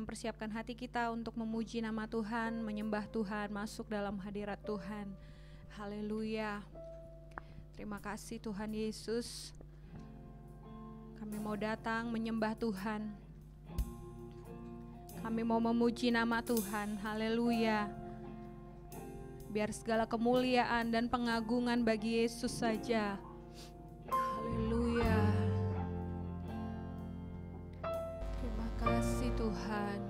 mempersiapkan hati kita untuk memuji nama Tuhan, menyembah Tuhan, masuk dalam hadirat Tuhan. Haleluya. Terima kasih Tuhan Yesus. Kami mau datang menyembah Tuhan. Kami mau memuji nama Tuhan. Haleluya. Biar segala kemuliaan dan pengagungan bagi Yesus saja. Haleluya. Terima kasih Tuhan.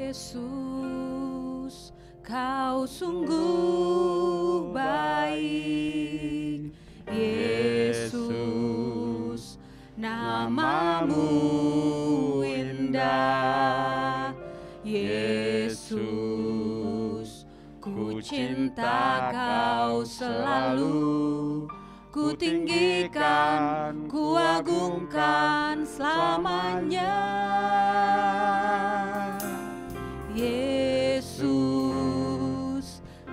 Yesus, Kau sungguh baik. Yesus, nama-Mu indah. Yesus, ku cinta Kau selalu. Ku tinggikan, ku agungkan selamanya. Yesus,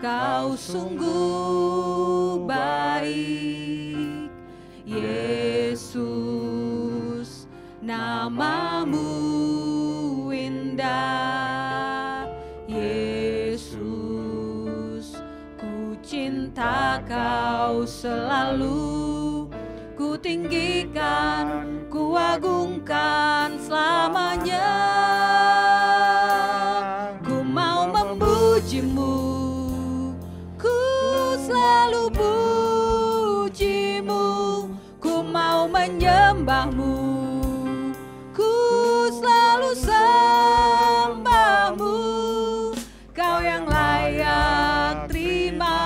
Kau sungguh baik. Yesus, nama-Mu indah. Yesus, ku cinta Kau selalu. Ku tinggikan, ku agungkan selamanya. Ku mau memuji-Mu, ku selalu puji-Mu. Ku mau menyembah-Mu, ku selalu sembah-Mu. Kau yang layak terima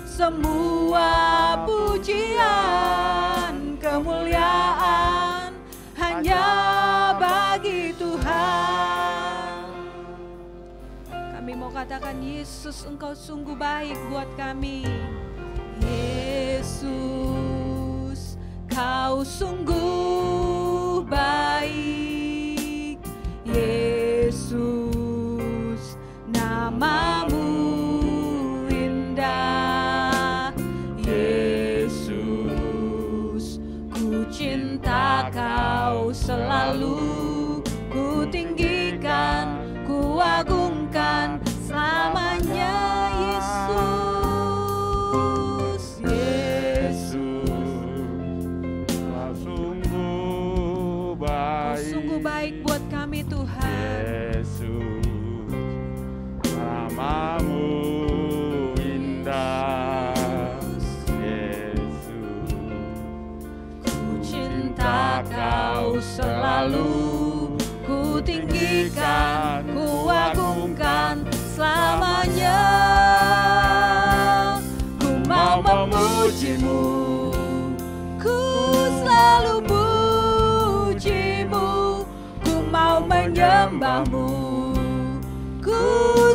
semua pujian, kemuliaan hanya bagi Tuhan. Kami mau katakan, Yesus, Engkau sungguh baik buat kami. Yesus, Kau sungguh baik. Yesus, nama-Mu indah. Yesus, ku cinta Kau selalu. Ku tinggikan, ku agungkan selamanya. Yesus, Kau sungguh baik. Kau sungguh baik buat kami Tuhan. Yesus, nama-Mu indah. Yesus, Ku cinta Kau selalu. Ku tinggikan, ku agungkan selamanya. Ku mau memuji-Mu, ku selalu puji-Mu. Ku mau menyembah-Mu, ku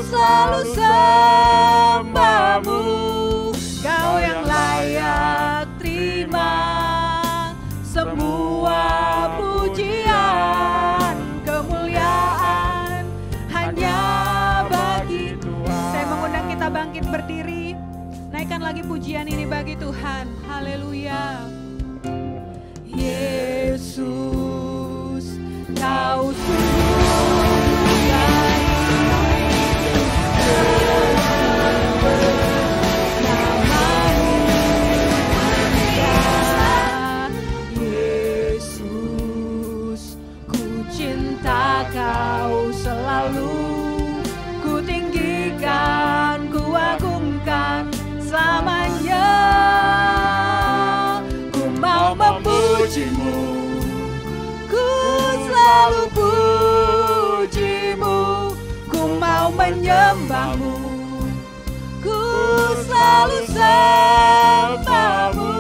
selalu sembah-Mu. Kau yang layak terima semua pujian, kemuliaan hanya bagi Tuhan. Saya mengundang kita bangkit berdiri, naikkan lagi pujian ini bagi Tuhan. Haleluya. Yesus, Kau sungguh baik. Yesus, ku cinta Kau selalu. Ku tinggikan, ku agungkan selamanya. Ku mau memuji-Mu, ku selalu puji-Mu. Ku mau menyembah-Mu, ku selalu sembah-Mu.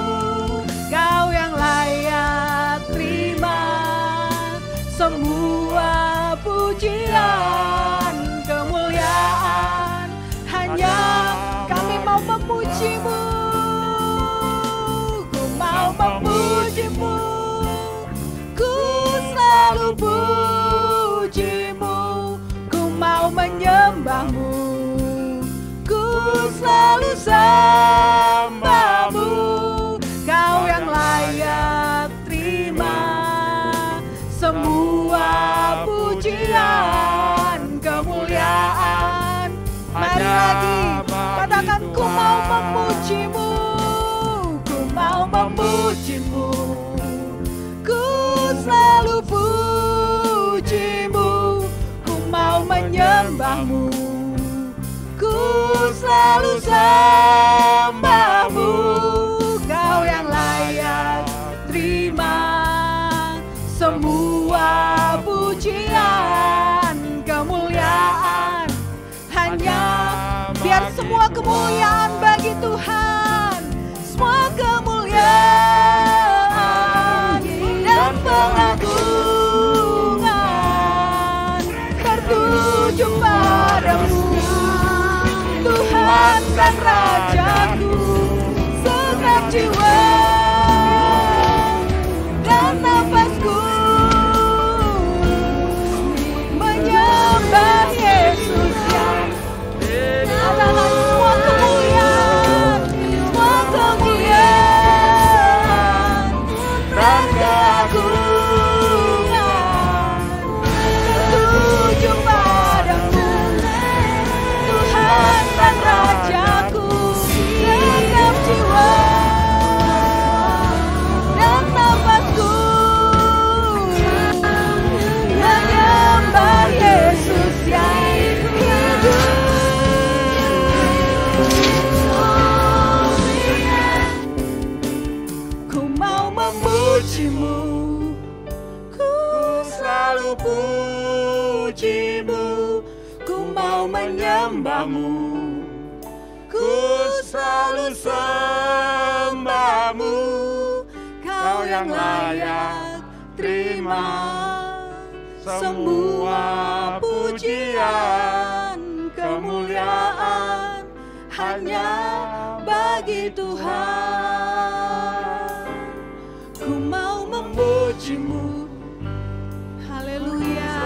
Kau yang layak terima semua pujian, kemuliaan hanya kami mau memuji-Mu. Ku mau memuji-Mu, ku selalu puji-Mu. Ku mau menyembah-Mu, ku selalu sembahmu, Kau yang layak terima semua pujian, kemuliaan. Mari lagi katakan, ku mau memujimu, ku mau memujimu, ku selalu pujimu, ku mau menyembahmu, ku selalu sembahmu, Kau yang layak terima semua pujian, kemuliaan. Hanya biar semua kemuliaan bagi Tuhan, semua kemuliaan dan pengagungan tertuju padamu, Tuhan dan Rajaku. Segenap jiwa dan nafasku menyembah Yesus yang adalah semua kemuliaan, semua kemuliaan dan keagungan tertuju padamu, Tuhan dan Rajaku. Segenap jiwa dan nafasku menyembah Yesus yang hidup. Ku mau memujimu, ku selalu pujimu, ku mau menyembahmu, ku selalu sembahmu, Kau yang layak terima semua pujian, kemuliaan hanya bagi Tuhan. Ku mau memujimu, haleluya.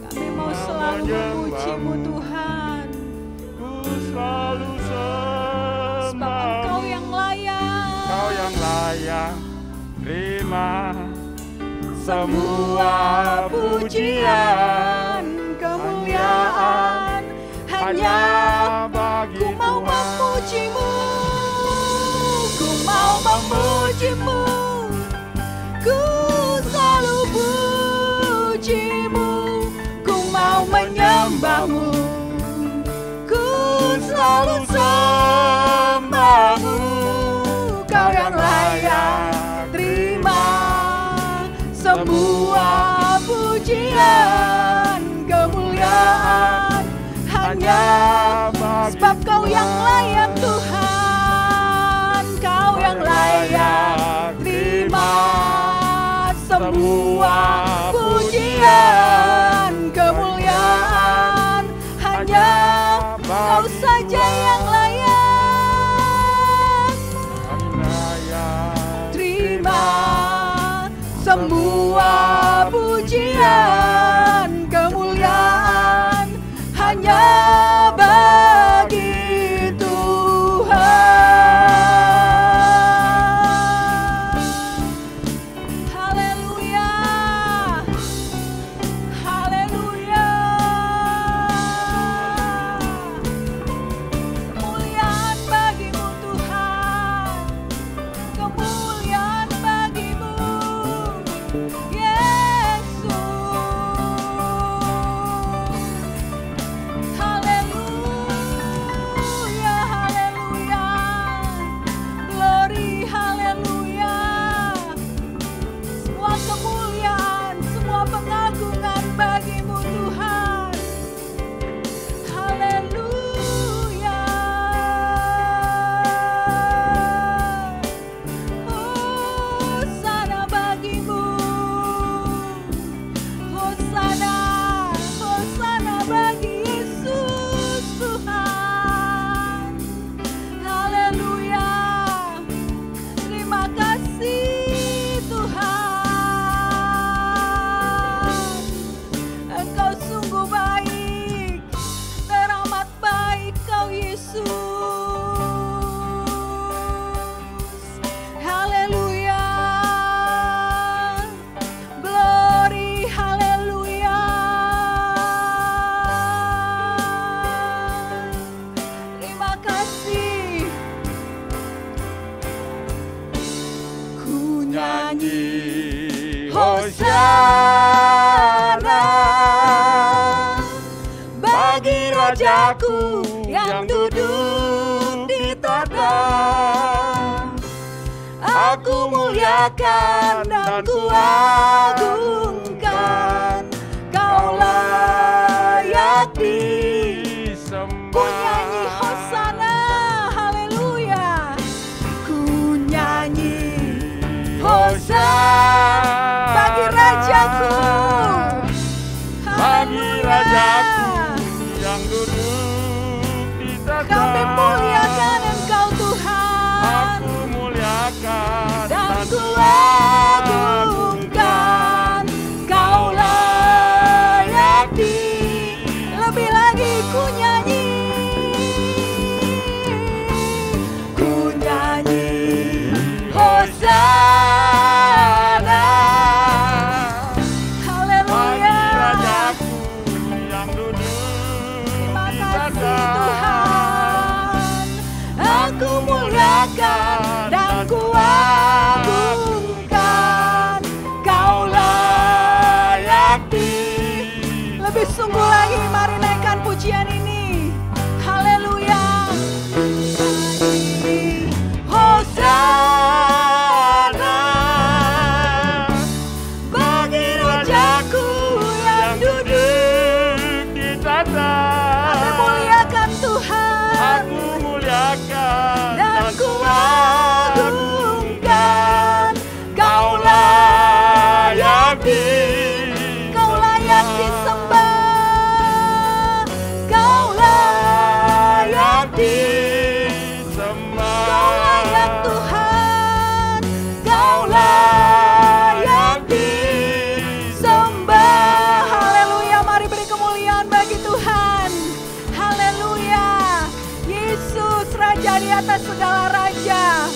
Kami mau selalu memujimu Tuhan, selalu sebab Engkau yang layak, Kau yang layak terima semua pujian, kemuliaan hanya bagi ku mau memujimu, ku mau memujimu, ku selalu pujimu, ku mau menyembahmu, ku selalu sembahmu, Kau yang layak terima semua pujian, kemuliaan hanya sebab Kau yang layak Tuhan, Kau yang layak terima semua pujian, kemuliaan hanya Kau saja yang layak terima semua pujian, kemuliaan hanya bagi Tuhan. Haleluya, haleluya. Kemuliaan bagimu Tuhan, kemuliaan bagimu Yesus. Haleluya. Rajaku yang duduk di tahta. Aku muliakan dan ku agungkan, Kau layak disembah. Ku nyanyi Hosana, haleluya. Ku nyanyi Hosana bagi Rajaku, Bagi Rajaku yang duduk di tahta. Kami muliakan Engkau Tuhan, Aku muliakan dan ku agungkan, Kau layak lebih lagi ku nyanyi Hosana, haleluya. Rajaku yang duduk Terima di kasih tahta. Tuhan, aku muliakan dan ku agungkan, Kau layak lebih sungguh lagi. Mari naikkan pujian ini, haleluya. Hosana bagi Rajaku yang duduk di tahta. Kami muliakan Tuhan, Aku muliakan dan ku agungkan, Kau layak disembah, Kau layak disembah. Kau layak Tuhan, Kau layak disembah. Haleluya, mari beri kemuliaan bagi Tuhan. Haleluya. Yesus Raja di atas segala raja.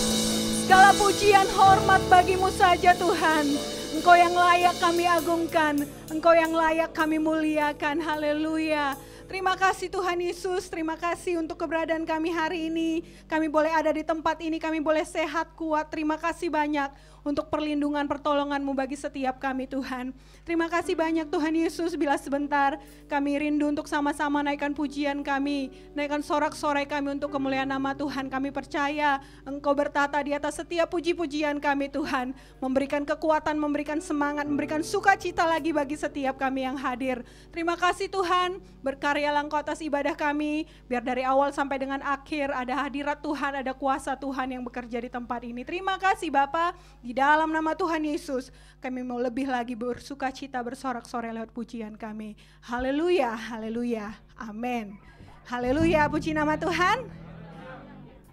Segala pujian hormat bagimu saja Tuhan. Engkau yang layak kami agungkan, Engkau yang layak kami muliakan. Haleluya. Terima kasih Tuhan Yesus, terima kasih untuk keberadaan kami hari ini. Kami boleh ada di tempat ini, kami boleh sehat, kuat. Terima kasih banyak untuk perlindungan, pertolongan-Mu bagi setiap kami Tuhan. Terima kasih banyak Tuhan Yesus, bila sebentar kami rindu untuk sama-sama naikkan pujian kami, naikkan sorak-sorai kami untuk kemuliaan nama Tuhan. Kami percaya Engkau bertata di atas setiap puji-pujian kami Tuhan, memberikan kekuatan, memberikan semangat, memberikan sukacita lagi bagi setiap kami yang hadir. Terima kasih Tuhan, berkaryalah Engkau atas ibadah kami, biar dari awal sampai dengan akhir ada hadirat Tuhan, ada kuasa Tuhan yang bekerja di tempat ini. Terima kasih Bapa, di dalam nama Tuhan Yesus kami mau lebih lagi bersukacita, bersorak-sorai lewat pujian kami. Haleluya, haleluya, amin. Haleluya, puji nama Tuhan.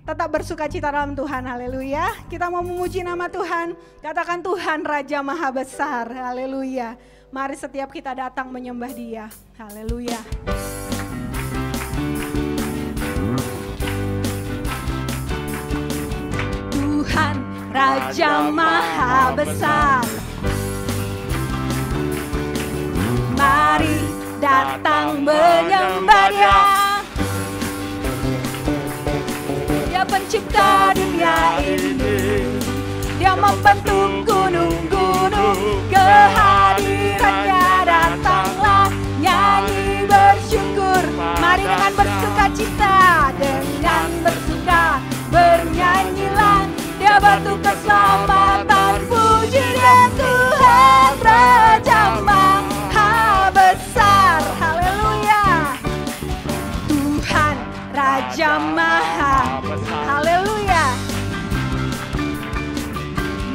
Tetap bersukacita dalam Tuhan, haleluya. Kita mau memuji nama Tuhan, katakan Tuhan Raja Maha Besar, haleluya. Mari setiap kita datang menyembah Dia, haleluya. Tuhan Raja Maha Besar, mari datang menyembah Dia. Dia pencipta dunia ini, Dia membentuk gunung-gunung, kehadirannya datanglah, nyanyi bersyukur. Mari dengan bersukacita, dengan bersuka bernyanyilah. Dia batu keselamatan, puji Dia Tuhan Raja Maha Besar, haleluya. Tuhan Raja Maha, haleluya.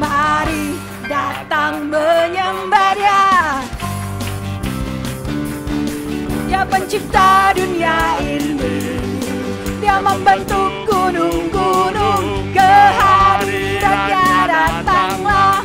Mari datang menyembah Dia. Dia pencipta dunia ini, Dia membentuk gunung-gunung, kehadirannya datanglah.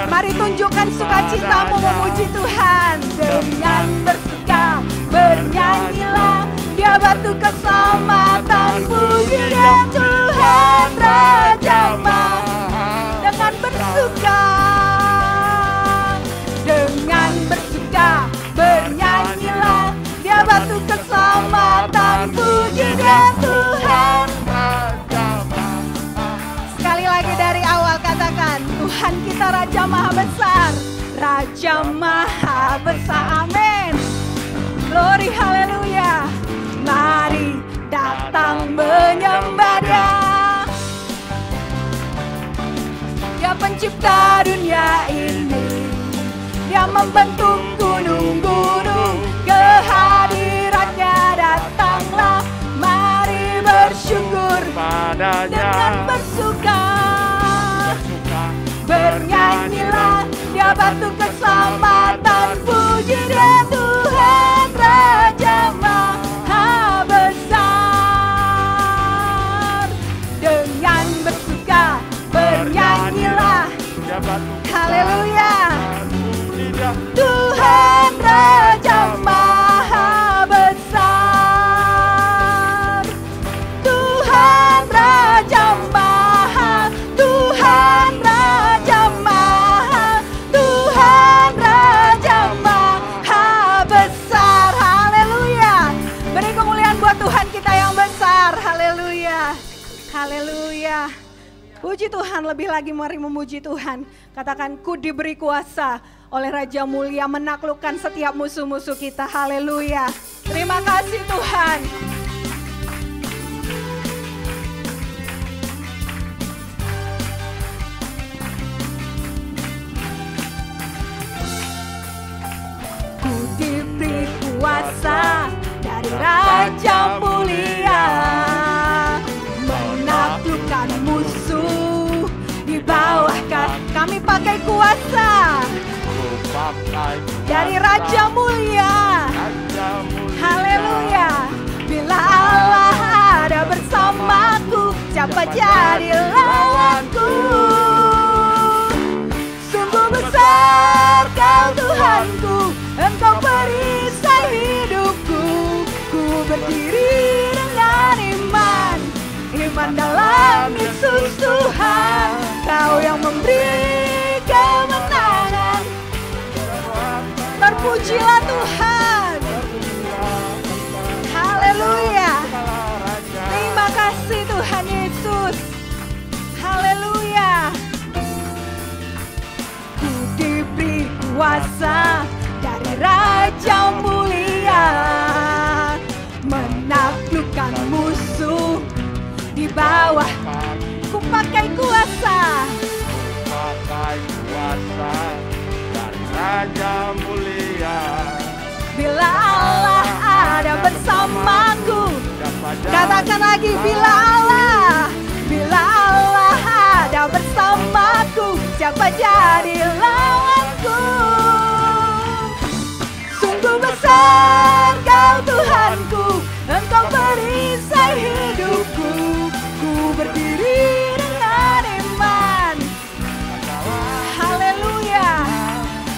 Mari tunjukkan sukacitamu memuji Tuhan, dengan bersuka bernyanyilah. Dia batu keselamatan, puji Dia Tuhan Raja Maha. Dengan bersuka, dengan bersuka bernyanyilah. Dia batu keselamatan, puji Dia Tuhan Raja Maha. Sekali lagi dari awal katakan, Tuhan kita Raja Maha Besar, Raja Maha Besar, amin. Glory, haleluya. mencipta dunia ini. Dia membentuk gunung-gunung, kehadirannya datanglah. Mari bersyukur dengan bersuka. Bernyanyilah, dia batu keselamatan. Puji dia Tuhan Raja Maha Besar. Dengan bersuka bernyanyilah, haleluya. Tuhan Raja Maha Besar. Tuhan Raja Maha, Tuhan Raja Maha, Tuhan Raja Maha Besar. Haleluya. Beri kemuliaan buat Tuhan kita yang besar. Haleluya. Haleluya. Puji Tuhan, lebih lagi mari memuji Tuhan. Katakan, ku diberi kuasa oleh Raja Mulia menaklukkan setiap musuh-musuh kita. Haleluya. Terima kasih Tuhan. Ku diberi kuasa dari Raja Mulia menaklukkan musuh di bawah kami. Pakai kuasa dari Raja Mulia. Haleluya. Bila Allah ada bersamaku, siapa jadi lawanku? Sungguh besar Kau Tuhanku, Engkau perisai hidupku. Ku berdiri dengan iman, iman dalam Yesus Tuhan. Kau yang memberi kemenangan. Terpujilah Tuhan. Haleluya. Terima kasih Tuhan Yesus. Haleluya. Ku diberi kuasa dari Raja Mulia menaklukkan musuh di bawah. Ku pakai kuasa. Dari Raja Mulia. Bila Allah ada bersamaku. Katakan lagi, bila Allah ada bersamaku, siapa jadi lawanku? Sungguh besar Kau Tuhanku, Engkau perisai hidupku. Ku berdiri dengan iman. Haleluya.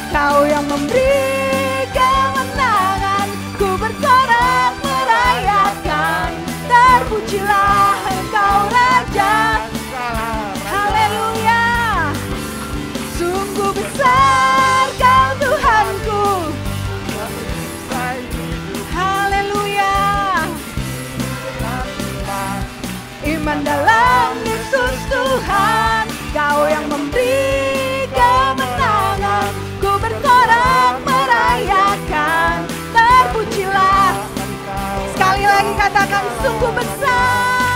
Kau yang memberi kemenangan. Ku bersorak merayakan. Terpujilah Engkau Raja. Haleluya. Sungguh besar Kau Tuhanku. Haleluya. Iman dalam Yesus Tuhan. Kau yang memberi kemenangan. Ku bersorak merayakan. Terpujilah. Sekali lagi katakan, sungguh besar.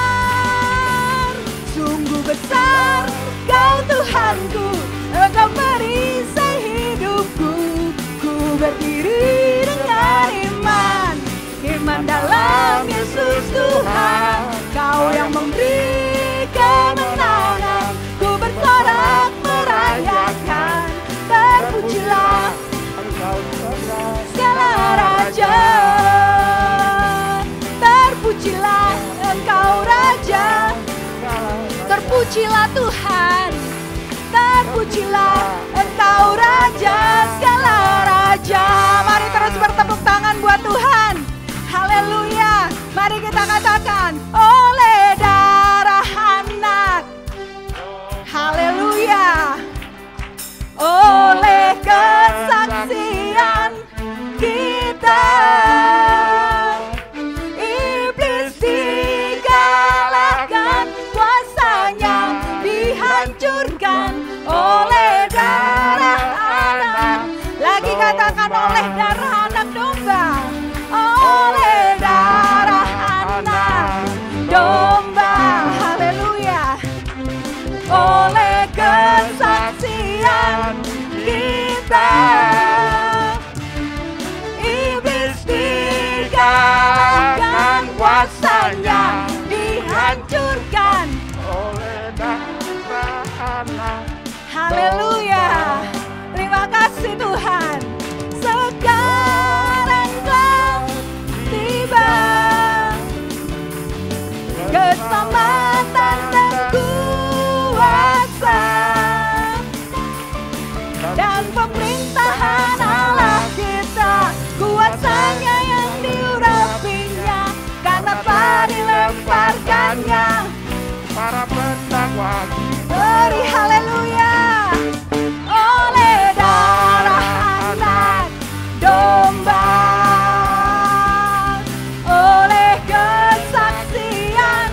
Sungguh besar Kau Tuhanku, Engkau perisai hidupku. Ku berdiri dengan iman, iman dalam Yesus Tuhan. Kau yang memberi kemenangan. Ku bersorak merayakan. Terpujilah segala raja. Terpujilah Engkau Raja. Terpujilah Tuhan. Terpujilah Engkau Raja, segala raja. Mari terus bertepuk tangan buat Tuhan. Haleluya. Mari kita katakan, oleh darah anak. Haleluya. Oleh kesaksian kita, iblis dikalahkan, kuasanya dihancurkan oleh darah anak. Lagi katakan, oleh darah anak domba. Oleh darah anak domba. Haleluya. Oleh kesaksian lemparkannya. Para pendakwa Beri haleluya. Oleh darah anak domba, oleh kesaksian,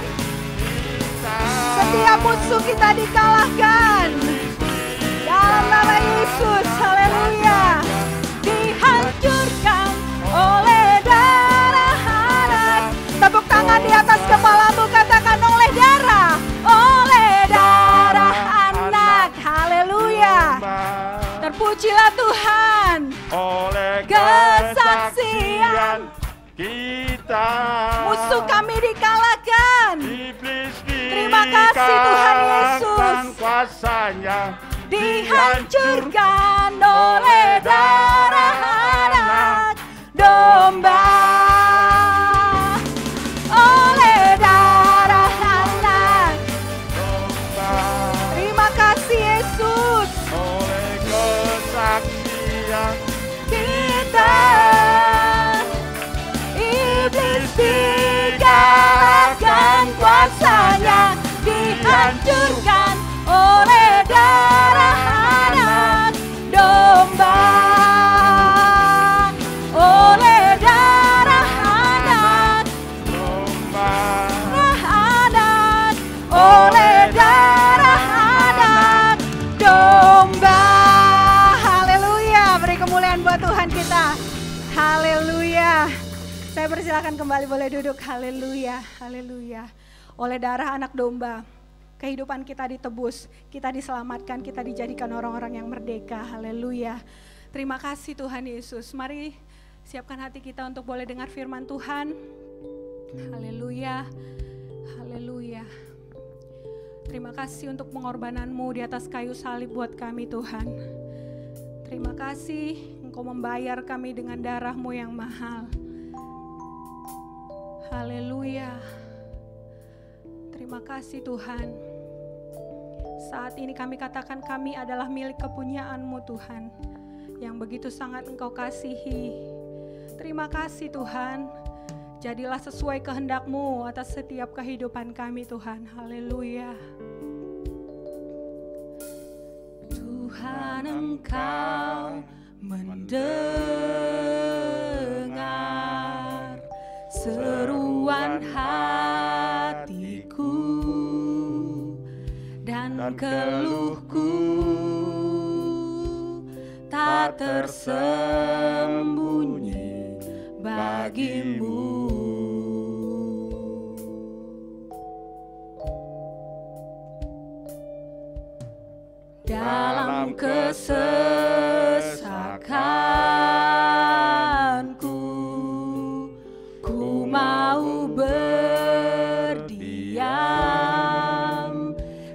setiap musuh kita dikalahkan dalam nama Yesus. Haleluya. Dihancurkan oleh darah anak. Tepuk tangan di atas kepalamu, katakan oleh darah anak. Haleluya. Terpujilah Tuhan. oleh Kesaksian kita, musuh kami dikalahkan. iblis Terima kasih Tuhan Yesus. kuasanya Dihancurkan oleh darah anak domba, oleh darah anak domba, Terima kasih Yesus. oleh kesaksian Kita iblis dikalahkan, kuasanya dihancurkan oleh darah anak domba, oleh darah anak domba, oleh darah anak domba. Haleluya. Beri kemuliaan buat Tuhan kita. Haleluya. Saya persilakan kembali, boleh duduk. Haleluya. Haleluya. Oleh darah anak domba, kehidupan kita ditebus, kita diselamatkan, kita dijadikan orang-orang yang merdeka. Haleluya. Terima kasih Tuhan Yesus. Mari siapkan hati kita untuk boleh dengar firman Tuhan. Haleluya. Haleluya. Terima kasih untuk pengorbananmu di atas kayu salib buat kami Tuhan. Terima kasih Engkau membayar kami dengan darah-Mu yang mahal. Haleluya. Terima kasih Tuhan. Saat ini kami katakan kami adalah milik kepunyaan-Mu Tuhan, yang begitu sangat Engkau kasihi. Terima kasih Tuhan. Jadilah sesuai kehendak-Mu atas setiap kehidupan kami Tuhan. Haleluya. Tuhan Engkau mendengar seruan hatiku dan keluhku tak tersembunyi bagimu. Dalam kesesakanku, ku mau berdiam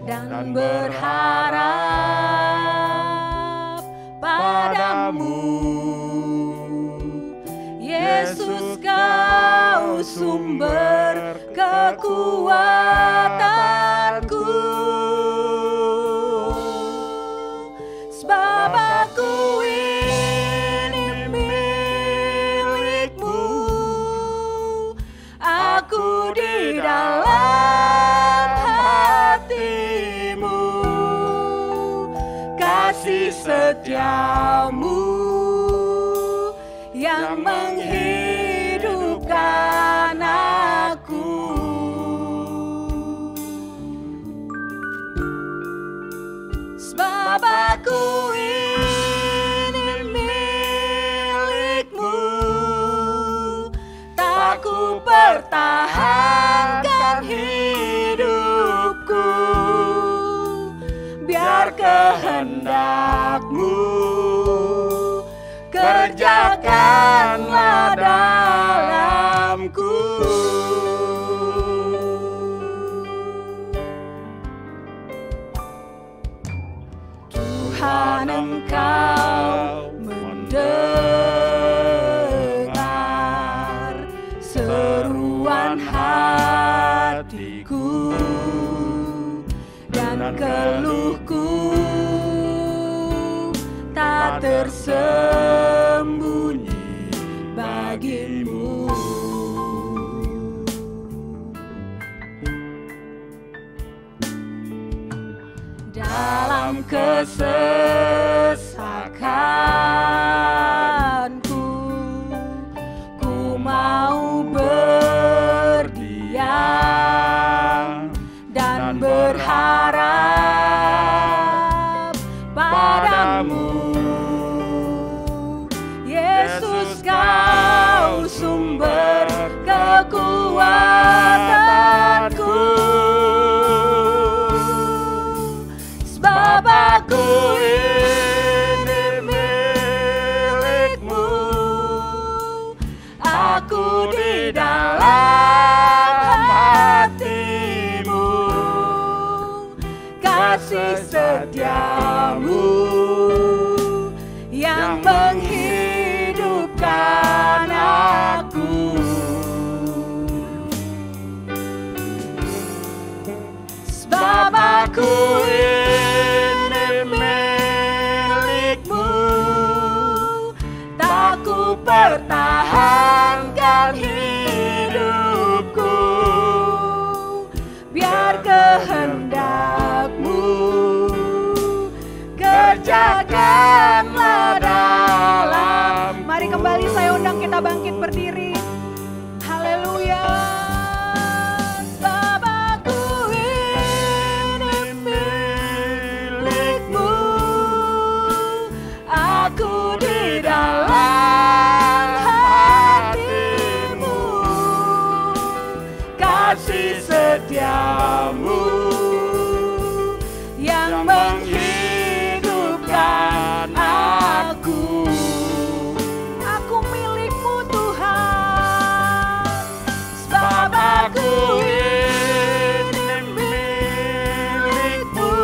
dan berharap padamu. Yesus, Kau sumber kekuatanku. Sebab aku ini milik-Mu, aku di dalam hati-Mu, kasih setia-Mu yang menghidupkan aku. Sebab aku ini milik-Mu, tak ku pertahankan hidupku, biar kehendak-Mu kerjakanlah dalamku. Tuhan, Engkau mendengar seruan hatiku dan keluhku tak tersembunyi bagimu. kesesakanku. Ku mau berdiam dan berharap padamu. Yesus, Kau sumber kekuatanku. Sebab aku ini milik-Mu, aku di dalam hati-Mu, kasih setia-Mu yang menghidupkan aku. Sebab aku ini milik-Mu, tak ku pertahankan hidupku, biar kehendak-Mu kerjakanlah dalam. Mari kembali saya undang kita bangkit berdiri. Haleluya. Sebab aku ini milik-Mu, aku di dalam hati-Mu, kasih setia-Mu yang menghidupkan aku. Aku milik-Mu Tuhan, sebab aku ini milik-Mu,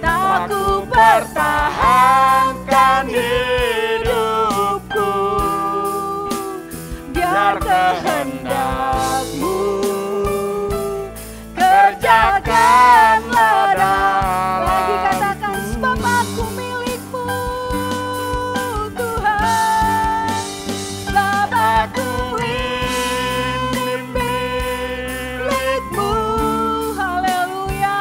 tak ku pertahankan hidupku, biar kehendak-Mu kerjakanlah dalam. Lagi katakan, sebab aku milik-Mu Tuhan, sebab aku ini milik-Mu. Haleluya.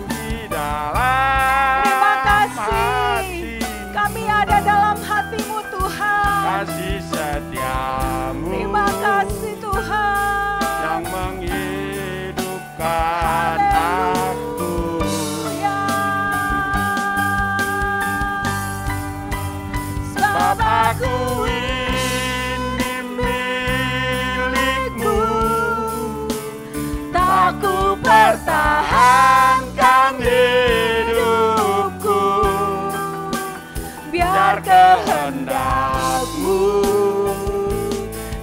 Di dalam Terima kasih, hati, kami ada dalam hati-Mu Tuhan. kasih setia-Mu Terima kasih Tuhan. yang menghidupkan aku. Haleluya. Sebab aku ini milik-Mu, tak ku pertahankan hidupku, biar kehendak-Mu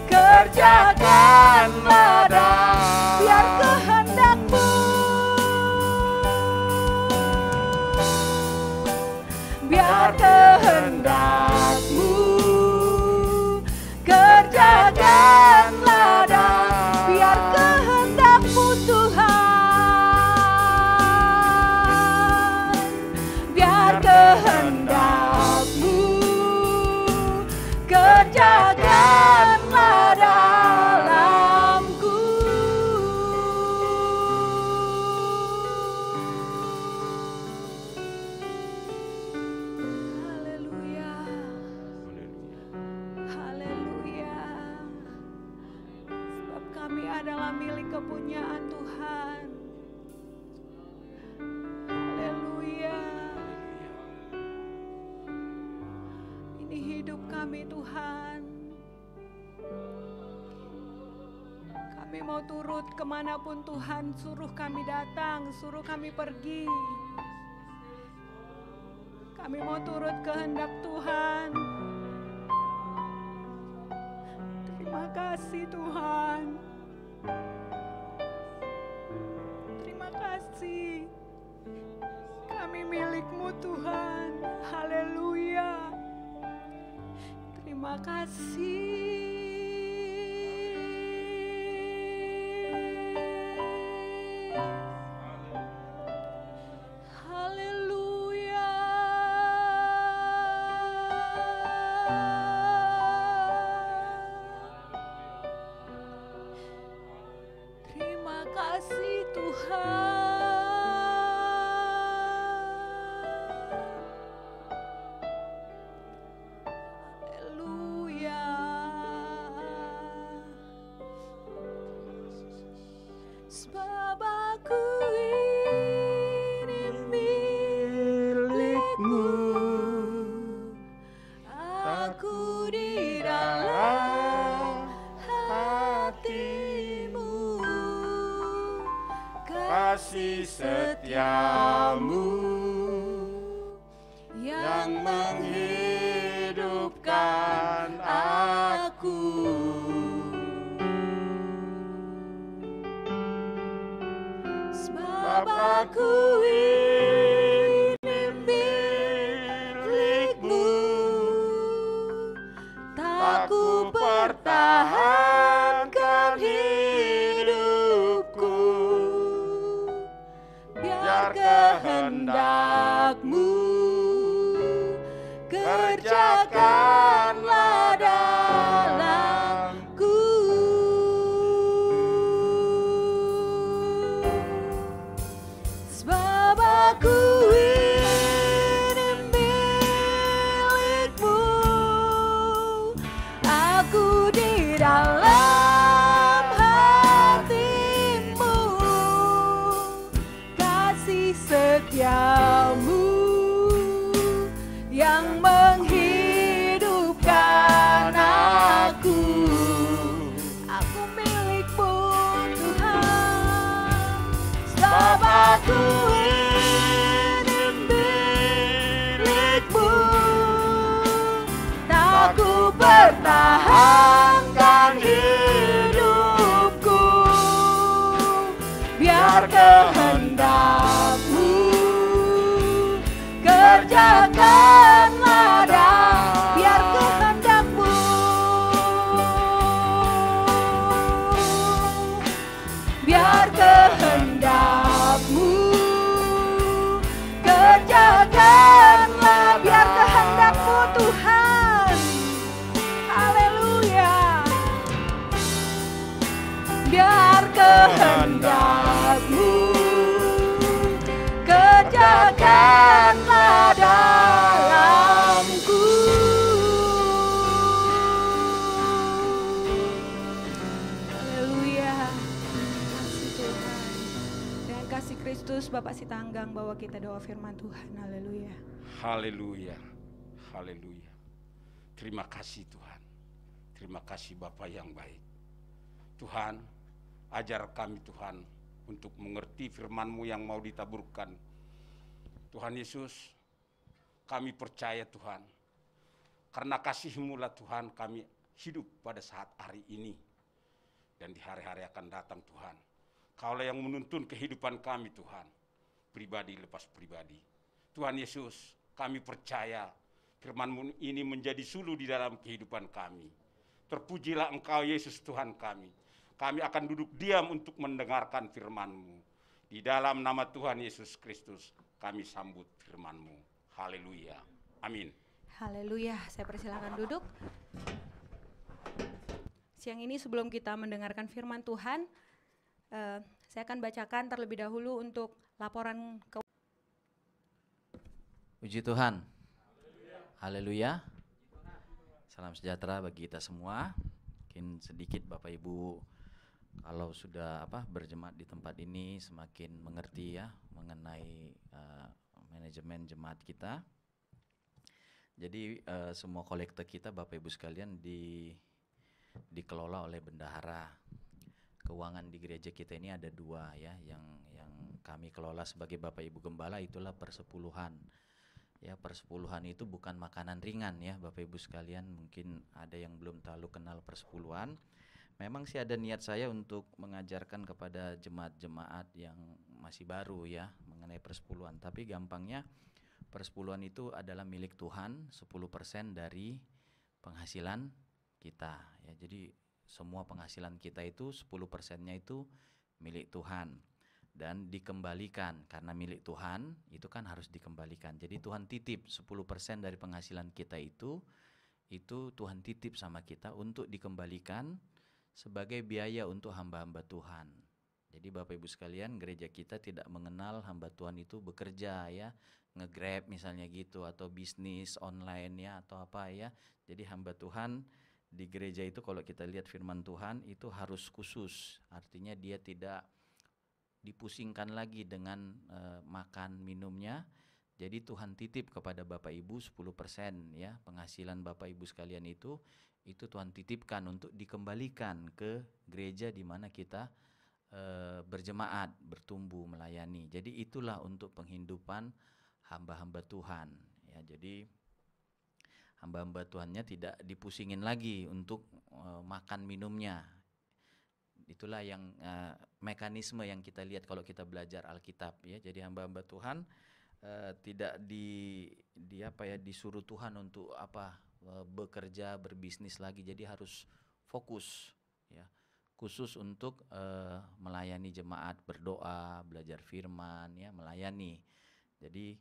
kerjakanlah dalam. Biar kehendak-Mu, biar kehendak-Mu kerjakanlah dalam. Biar kehendak-Mu Tuhan, biar kehendak-Mu kerjakanlah dalamku. Haleluya. Haleluya. Sebab kami adalah milik kepunyaan Tuhan. Haleluya. Ini hidup kami Tuhan. Kami mau turut kemanapun Tuhan suruh kami datang, suruh kami pergi. Kami mau turut kehendak Tuhan. Terima kasih Tuhan. Terima kasih. Kami milik-Mu Tuhan. Haleluya. Terima kasih. Haleluya. Terima kasih Tuhan. Sebab aku ini milikmu, aku di dalam hatimu, kasih setiamu yang menghidupkan aku. Sebab aku ini milikmu, tak ku pertahankan hidupku, biar kehendakmu kerjakanlah dalamku. Sebab aku ini milikmu, aku di dalam hatimu, kasih setiamu yang menghidupkan aku. Aku milikmu Tuhan, sebab aku ini milikmu, tak ku pertahankan hidupku, biar kehendakmu kerjakanlah biar kehendakmu, biar kehendakmu kerjakanlah, biar kehendakmu Tuhan. Haleluya. Biar kehendakmu kerjakanlah dalamku. Haleluya. Kasih Tuhan. Dengan kasih Kristus Bapak Sitanggang bawa kita doa firman Tuhan. Haleluya. Haleluya. Haleluya. Terima kasih Tuhan. Terima kasih Bapa yang baik. Tuhan, ajar kami Tuhan untuk mengerti firman-Mu yang mau ditaburkan. Tuhan Yesus, kami percaya Tuhan, karena kasih-Mu lah Tuhan kami hidup pada saat hari ini dan di hari-hari akan datang Tuhan. Kaulah yang menuntun kehidupan kami Tuhan, pribadi lepas pribadi. Tuhan Yesus, kami percaya firman-Mu ini menjadi suluh di dalam kehidupan kami. Terpujilah Engkau Yesus Tuhan kami. Kami akan duduk diam untuk mendengarkan firman-Mu. Di dalam nama Tuhan Yesus Kristus, kami sambut firman-Mu. Haleluya. Amin. Haleluya. Saya persilakan duduk. Siang ini sebelum kita mendengarkan firman Tuhan, saya akan bacakan terlebih dahulu untuk laporan ke... Puji Tuhan. Haleluya. Salam sejahtera bagi kita semua. Mungkin sedikit Bapak Ibu kalau sudah berjemaat di tempat ini semakin mengerti ya mengenai manajemen jemaat kita. Jadi semua kolekte kita Bapak Ibu sekalian dikelola oleh bendahara. Keuangan di gereja kita ini ada dua ya, yang kami kelola sebagai Bapak Ibu Gembala itulah persepuluhan. Ya, persepuluhan itu bukan makanan ringan ya Bapak Ibu sekalian, mungkin ada yang belum terlalu kenal persepuluhan. Memang sih ada niat saya untuk mengajarkan kepada jemaat-jemaat yang masih baru ya mengenai persepuluhan, tapi gampangnya persepuluhan itu adalah milik Tuhan, 10% dari penghasilan kita ya. Jadi semua penghasilan kita itu 10%-nya itu milik Tuhan dan dikembalikan, karena milik Tuhan itu kan harus dikembalikan. Jadi Tuhan titip 10% dari penghasilan kita itu Tuhan titip sama kita untuk dikembalikan sebagai biaya untuk hamba-hamba Tuhan. Jadi Bapak Ibu sekalian, gereja kita tidak mengenal hamba Tuhan itu bekerja ya, nge-Grab misalnya gitu, atau bisnis online ya, atau apa ya. Jadi hamba Tuhan di gereja itu kalau kita lihat firman Tuhan itu harus khusus, artinya dia tidak dipusingkan lagi dengan makan minumnya. Jadi Tuhan titip kepada Bapak Ibu 10% ya, penghasilan Bapak Ibu sekalian itu Tuhan titipkan untuk dikembalikan ke gereja di mana kita berjemaat, bertumbuh, melayani. Jadi itulah untuk penghidupan hamba-hamba Tuhan ya. Jadi hamba-hamba Tuhannya tidak dipusingin lagi untuk makan minumnya. Itulah yang mekanisme yang kita lihat kalau kita belajar Alkitab ya. Jadi hamba-hamba Tuhan tidak disuruh Tuhan untuk bekerja, berbisnis lagi. Jadi harus fokus ya, khusus untuk melayani jemaat, berdoa, belajar firman ya, melayani. Jadi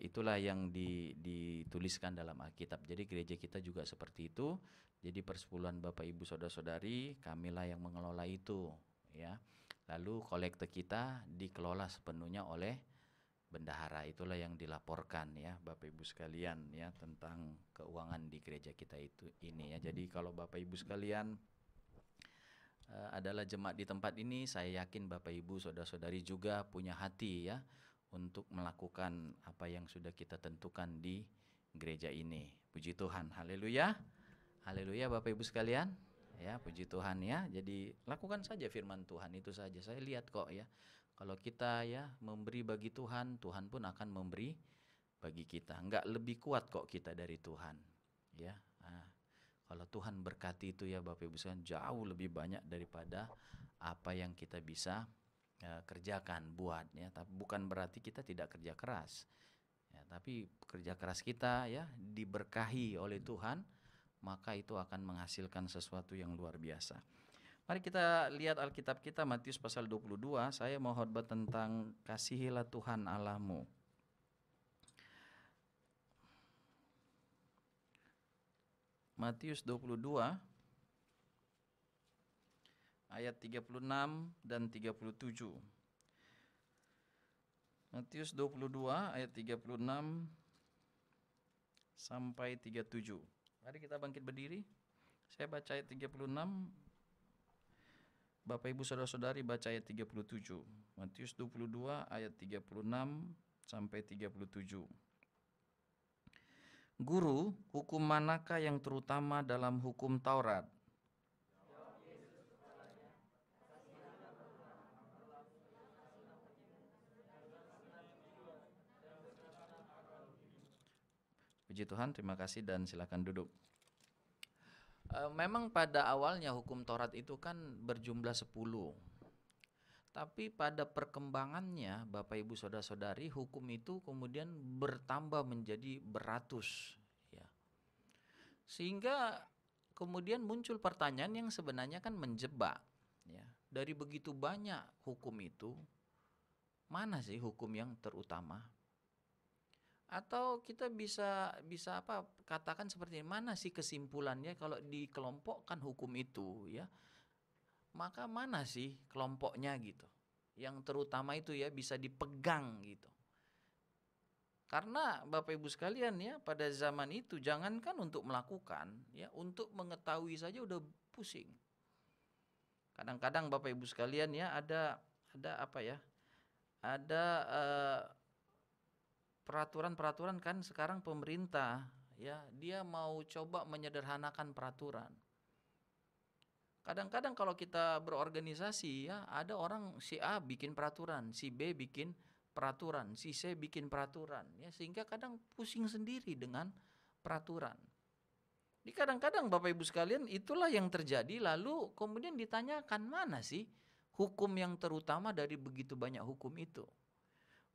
itulah yang dituliskan dalam Alkitab. Jadi gereja kita juga seperti itu. Jadi persepuluhan Bapak Ibu Saudara-saudari, kamilah yang mengelola itu ya. Lalu kolekte kita dikelola sepenuhnya oleh bendahara. Itulah yang dilaporkan ya Bapak Ibu sekalian ya, tentang keuangan di gereja kita ini ya. Jadi kalau Bapak Ibu sekalian adalah jemaat di tempat ini, saya yakin Bapak Ibu Saudara-saudari juga punya hati ya untuk melakukan apa yang sudah kita tentukan di gereja ini. Puji Tuhan, haleluya. Haleluya Bapak Ibu sekalian. Ya, puji Tuhan ya. Jadi lakukan saja firman Tuhan itu saja. Saya lihat kok ya, kalau kita ya memberi bagi Tuhan, Tuhan pun akan memberi bagi kita. Enggak lebih kuat kok kita dari Tuhan ya. Nah, kalau Tuhan berkati itu ya Bapak Ibu sekalian, jauh lebih banyak daripada apa yang kita bisa kerjakan, buat ya. Tapi bukan berarti kita tidak kerja keras ya, tapi kerja keras kita ya diberkahi oleh Tuhan, maka itu akan menghasilkan sesuatu yang luar biasa. Mari kita lihat Alkitab kita, Matius pasal 22. Saya mau khotbah tentang kasihilah Tuhan Allahmu. Matius 22 ayat 36 dan 37. Matius 22 ayat 36 sampai 37. Mari kita bangkit berdiri. Saya baca ayat 36. Bapak Ibu Saudara-saudari baca ayat 37. Matius 22 ayat 36 sampai 37. Guru, hukum manakah yang terutama dalam hukum Taurat? Puji Tuhan, terima kasih dan silakan duduk. Memang pada awalnya hukum Taurat itu kan berjumlah 10. Tapi pada perkembangannya Bapak Ibu Saudara-saudari, hukum itu kemudian bertambah menjadi beratus ya. Sehingga kemudian muncul pertanyaan yang sebenarnya kan menjebak ya. Dari begitu banyak hukum itu, mana sih hukum yang terutama? Atau kita bisa katakan seperti mana sih kesimpulannya kalau dikelompokkan hukum itu ya, maka mana sih kelompoknya gitu yang terutama itu ya bisa dipegang gitu. Karena Bapak Ibu sekalian ya, pada zaman itu jangankan untuk melakukan ya, untuk mengetahui saja udah pusing. Kadang-kadang Bapak Ibu sekalian ya ada peraturan-peraturan kan sekarang pemerintah ya, dia mau coba menyederhanakan peraturan. Kadang-kadang kalau kita berorganisasi ya, ada orang si A bikin peraturan, si B bikin peraturan, si C bikin peraturan ya, sehingga kadang pusing sendiri dengan peraturan. Di kadang-kadang Bapak Ibu sekalian itulah yang terjadi, lalu kemudian ditanyakan mana sih hukum yang terutama dari begitu banyak hukum itu.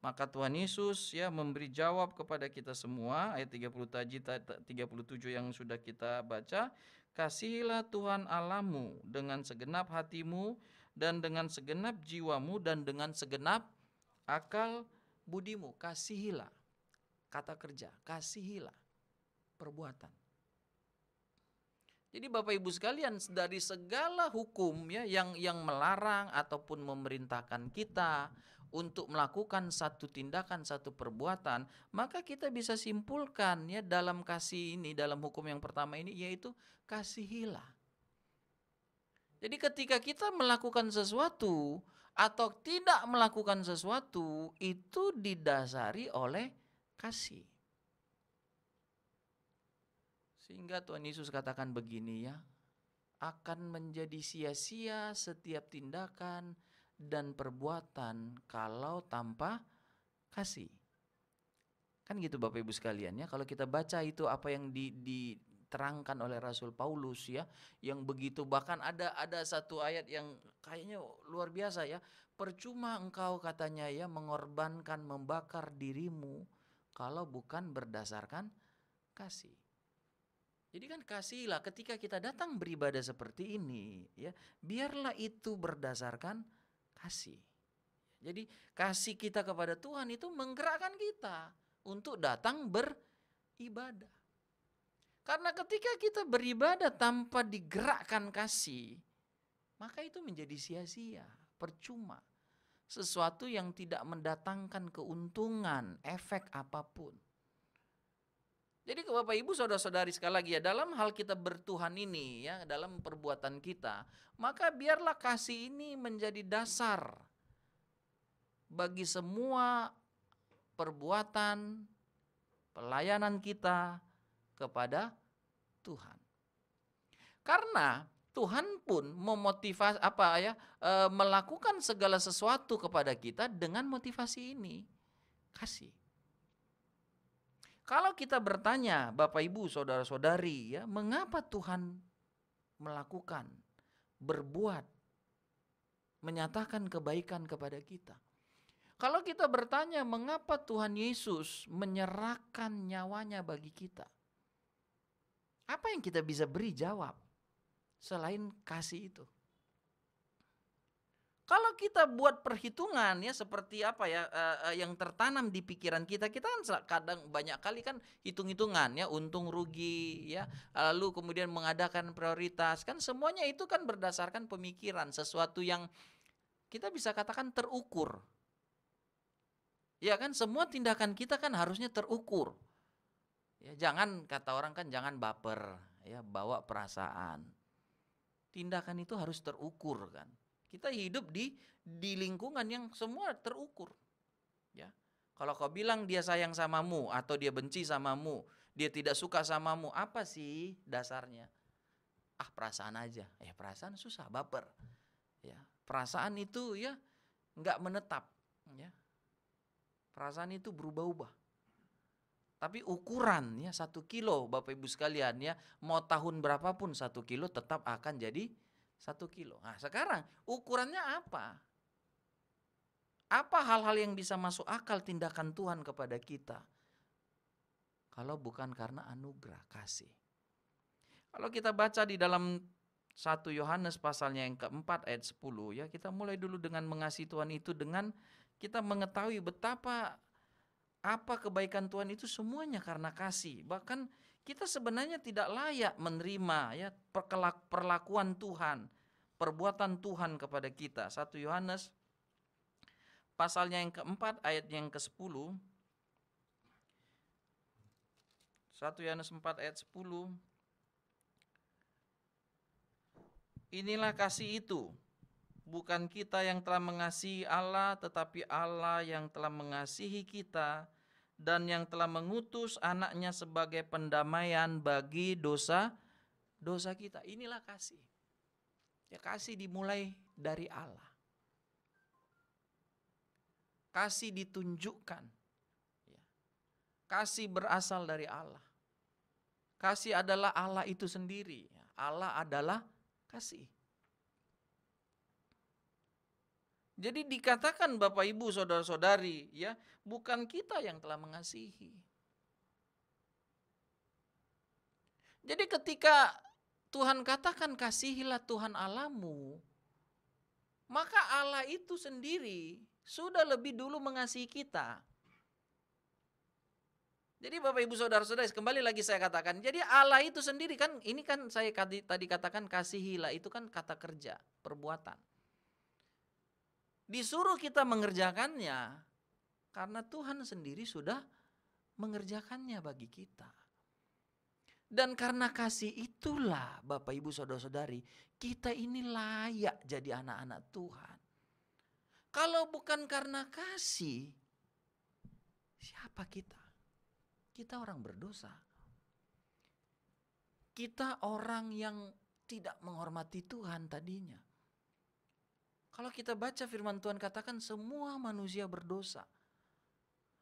Maka Tuhan Yesus ya memberi jawab kepada kita semua, ayat 37 yang sudah kita baca. Kasihilah Tuhan Allahmu dengan segenap hatimu dan dengan segenap jiwamu dan dengan segenap akal budimu. Kasihilah, kata kerja, kasihilah, perbuatan. Jadi Bapak Ibu sekalian, dari segala hukum ya yang melarang ataupun memerintahkan kita untuk melakukan satu tindakan, satu perbuatan, maka kita bisa simpulkan ya dalam kasih ini, dalam hukum yang pertama ini, yaitu kasihilah. Jadi ketika kita melakukan sesuatu, atau tidak melakukan sesuatu itu didasari oleh kasih. Sehingga Tuhan Yesus katakan begini ya, akan menjadi sia-sia setiap tindakan dan perbuatan kalau tanpa kasih. Kan gitu Bapak Ibu sekalian ya, kalau kita baca itu apa yang diterangkan oleh Rasul Paulus ya, yang begitu, bahkan ada satu ayat yang kayaknya luar biasa ya, percuma engkau katanya ya mengorbankan, membakar dirimu kalau bukan berdasarkan kasih. Jadi kan kasihlah ketika kita datang beribadah seperti ini ya, biarlah itu berdasarkan kasih. Jadi kasih kita kepada Tuhan itu menggerakkan kita untuk datang beribadah. Karena ketika kita beribadah tanpa digerakkan kasih, maka itu menjadi sia-sia, percuma. Sesuatu yang tidak mendatangkan keuntungan, efek apapun. Jadi Bapak Ibu saudara-saudari sekali lagi ya, dalam hal kita bertuhan ini ya, dalam perbuatan kita, maka biarlah kasih ini menjadi dasar bagi semua perbuatan pelayanan kita kepada Tuhan. Karena Tuhan pun memotivasi melakukan segala sesuatu kepada kita dengan motivasi ini, kasih. Kalau kita bertanya Bapak Ibu saudara-saudari ya, mengapa Tuhan melakukan, berbuat, menyatakan kebaikan kepada kita? Kalau kita bertanya mengapa Tuhan Yesus menyerahkan nyawanya bagi kita? Apa yang kita bisa beri jawab selain kasih itu? Kalau kita buat perhitungan ya seperti apa ya yang tertanam di pikiran kita kan kadang banyak kali kan hitung-hitungan ya, untung rugi ya, lalu kemudian mengadakan prioritas, kan semuanya itu kan berdasarkan pemikiran, sesuatu yang kita bisa katakan terukur. Ya kan, semua tindakan kita kan harusnya terukur. Ya, jangan, kata orang kan jangan baper ya, bawa perasaan. Tindakan itu harus terukur kan. Kita hidup di lingkungan yang semua terukur. Ya. Kalau kau bilang dia sayang samamu atau dia benci samamu, dia tidak suka samamu, apa sih dasarnya? Ah, perasaan aja. Perasaan susah, baper. Ya, perasaan itu ya nggak menetap. Ya. Perasaan itu berubah-ubah. Tapi ukuran ya 1 kilo Bapak Ibu sekalian ya, mau tahun berapapun 1 kilo tetap akan jadi 1 kilo. Nah sekarang ukurannya apa? Apa hal-hal yang bisa masuk akal tindakan Tuhan kepada kita? Kalau bukan karena anugerah, kasih. Kalau kita baca di dalam 1 Yohanes pasalnya yang keempat ayat 10 ya, kita mulai dulu dengan mengasihi Tuhan itu dengan kita mengetahui betapa apa kebaikan Tuhan itu semuanya karena kasih. Bahkan kita sebenarnya tidak layak menerima ya perlakuan Tuhan, perbuatan Tuhan kepada kita. 1 Yohanes pasalnya yang keempat ayat yang ke-10. 1 Yohanes 4 ayat 10. Inilah kasih itu, bukan kita yang telah mengasihi Allah, tetapi Allah yang telah mengasihi kita dan yang telah mengutus anaknya sebagai pendamaian bagi dosa kita. Inilah kasih. Ya, kasih dimulai dari Allah. Kasih ditunjukkan. Ya. Kasih berasal dari Allah. Kasih adalah Allah itu sendiri. Allah adalah kasih. Jadi dikatakan Bapak Ibu saudara-saudari ya, bukan kita yang telah mengasihi. Jadi ketika Tuhan katakan kasihilah Tuhan Allahmu, maka Allah itu sendiri sudah lebih dulu mengasihi kita. Jadi Bapak Ibu saudara-saudari, kembali lagi saya katakan, jadi Allah itu sendiri kan, ini kan saya tadi katakan kasihilah, itu kan kata kerja, perbuatan. Disuruh kita mengerjakannya karena Tuhan sendiri sudah mengerjakannya bagi kita. Dan karena kasih itulah Bapak Ibu saudara-saudari, kita ini layak jadi anak-anak Tuhan. Kalau bukan karena kasih, siapa kita? Kita orang berdosa. Kita orang yang tidak menghormati Tuhan tadinya. Kalau kita baca firman Tuhan katakan semua manusia berdosa.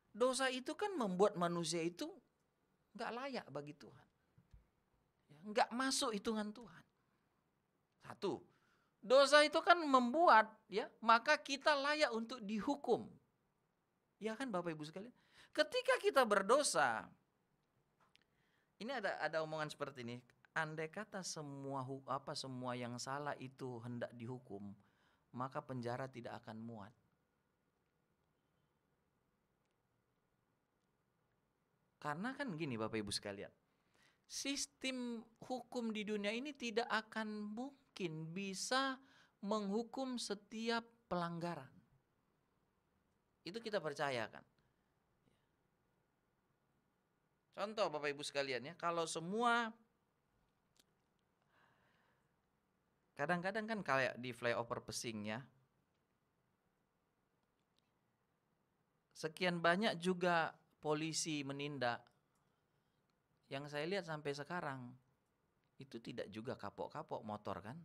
Dosa itu kan membuat manusia itu gak layak bagi Tuhan. Gak masuk hitungan Tuhan. Satu, dosa itu kan membuat maka kita layak untuk dihukum. Ya kan Bapak Ibu sekalian? Ketika kita berdosa, ini ada omongan seperti ini. Andai kata semua yang salah itu hendak dihukum, maka penjara tidak akan muat. Karena kan gini Bapak Ibu sekalian, sistem hukum di dunia ini tidak akan mungkin bisa menghukum setiap pelanggaran. Itu kita percayakan. Contoh Bapak Ibu sekalian ya, kalau semua kadang-kadang kan kayak di flyover Pesing ya, sekian banyak juga polisi menindak. Yang saya lihat sampai sekarang itu tidak juga kapok-kapok motor kan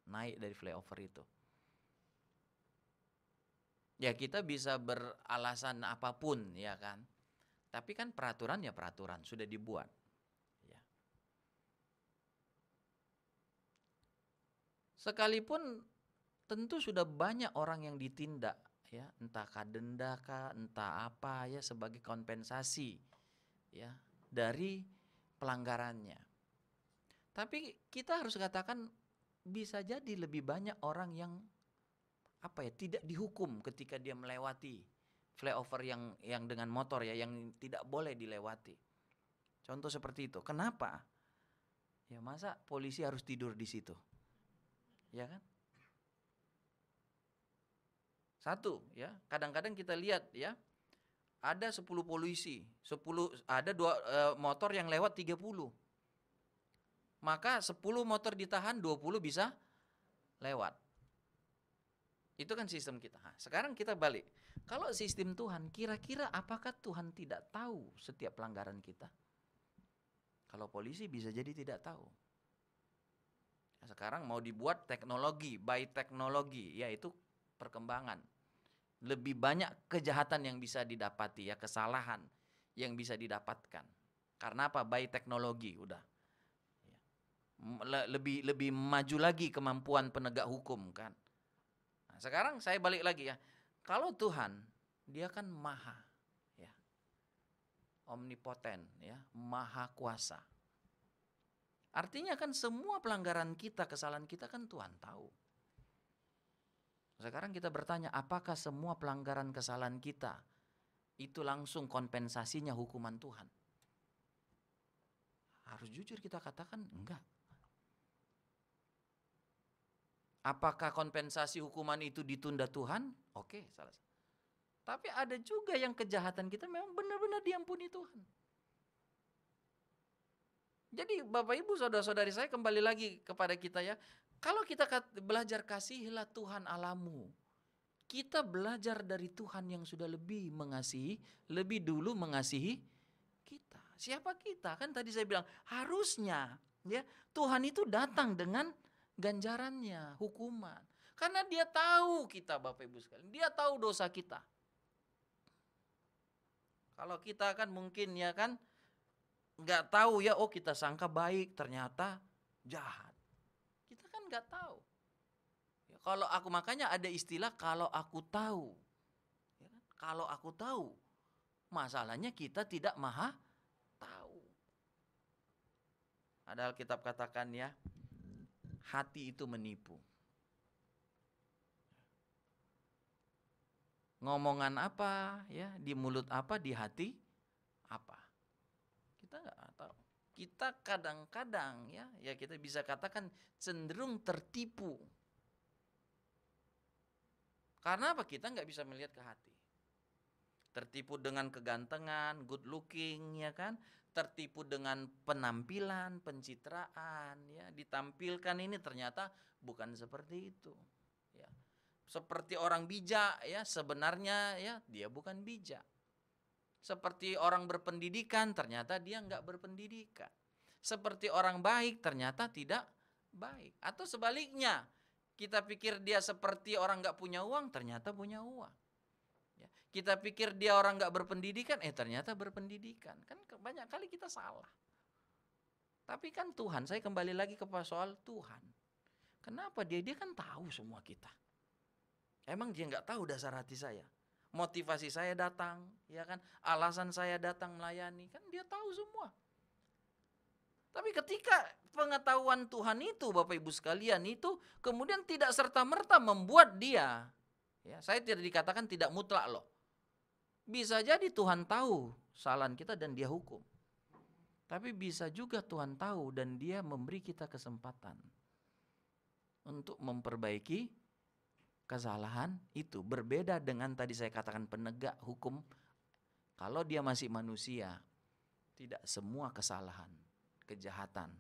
naik dari flyover itu. Ya kita bisa beralasan apapun ya kan. Tapi kan peraturan ya peraturan sudah dibuat. Ya. Sekalipun tentu sudah banyak orang yang ditindak ya, entah denda kah, entah apa ya sebagai kompensasi ya dari pelanggarannya. Tapi kita harus katakan bisa jadi lebih banyak orang yang tidak dihukum ketika dia melewati flyover yang dengan motor ya, yang tidak boleh dilewati. Contoh seperti itu. Kenapa? Ya masa polisi harus tidur di situ? Ya kan? Satu ya, kadang-kadang kita lihat ya, ada 10 polisi, ada 2 motor yang lewat 30. Maka 10 motor ditahan, 20 bisa lewat. Itu kan sistem kita. Nah, sekarang kita balik. Kalau sistem Tuhan, kira-kira apakah Tuhan tidak tahu setiap pelanggaran kita? Kalau polisi bisa jadi tidak tahu. Nah, sekarang mau dibuat teknologi, by teknologi, yaitu perkembangan. Lebih banyak kejahatan yang bisa didapati ya, kesalahan yang bisa didapatkan. Karena apa? By teknologi udah. Lebih maju lagi kemampuan penegak hukum kan. Nah, sekarang saya balik lagi ya. Kalau Tuhan, dia kan maha ya, omnipoten ya, maha kuasa. Artinya kan semua pelanggaran kita, kesalahan kita kan Tuhan tahu. Sekarang kita bertanya, apakah semua pelanggaran kesalahan kita itu langsung kompensasinya hukuman Tuhan? Harus jujur kita katakan enggak. Apakah kompensasi hukuman itu ditunda Tuhan? Oke, salah. Tapi ada juga yang kejahatan kita memang benar-benar diampuni Tuhan. Jadi Bapak Ibu saudara-saudari saya, kembali lagi kepada kita ya. Kalau kita belajar kasihilah Tuhan Allahmu, kita belajar dari Tuhan yang sudah lebih mengasihi, lebih dulu mengasihi kita. Siapa kita? Kan tadi saya bilang harusnya ya Tuhan itu datang dengan ganjarannya, hukuman. Karena dia tahu kita Bapak Ibu sekalian, dia tahu dosa kita. Kalau kita kan mungkin ya kan nggak tahu ya, oh kita sangka baik ternyata jahat. Kita kan nggak tahu. Ya, kalau aku makanya ada istilah kalau aku tahu. Ya kan? Kalau aku tahu, masalahnya kita tidak maha tahu. Ada Alkitab katakan ya, hati itu menipu. Ngomongan apa ya, di mulut apa, di hati apa. Kita nggak tahu. Kita kadang-kadang ya kita bisa katakan cenderung tertipu. Karena apa? Kita nggak bisa melihat ke hati. Tertipu dengan kegantengan, good looking ya kan. Tertipu dengan penampilan, pencitraan ya, ditampilkan ini ternyata bukan seperti itu ya. seperti orang bijak ya, sebenarnya ya dia bukan bijak. Seperti orang berpendidikan, ternyata dia enggak berpendidikan. Seperti orang baik, ternyata tidak baik. Atau sebaliknya, kita pikir dia seperti orang enggak punya uang, ternyata punya uang. Ya, kita pikir dia orang enggak berpendidikan, ternyata berpendidikan. Kan banyak kali kita salah. Tapi kan Tuhan, saya kembali lagi ke soal Tuhan. Kenapa dia kan tahu semua kita. Emang dia enggak tahu dasar hati saya? Motivasi saya datang, ya kan? Alasan saya datang melayani, kan dia tahu semua. Tapi ketika pengetahuan Tuhan itu, Bapak Ibu sekalian, itu kemudian tidak serta-merta membuat dia, ya, saya tidak dikatakan tidak mutlak loh. Bisa jadi Tuhan tahu kesalahan kita dan dia hukum. Tapi bisa juga Tuhan tahu dan dia memberi kita kesempatan untuk memperbaiki kesalahan itu. Berbeda dengan tadi saya katakan penegak hukum. Kalau dia masih manusia, tidak semua kesalahan, kejahatan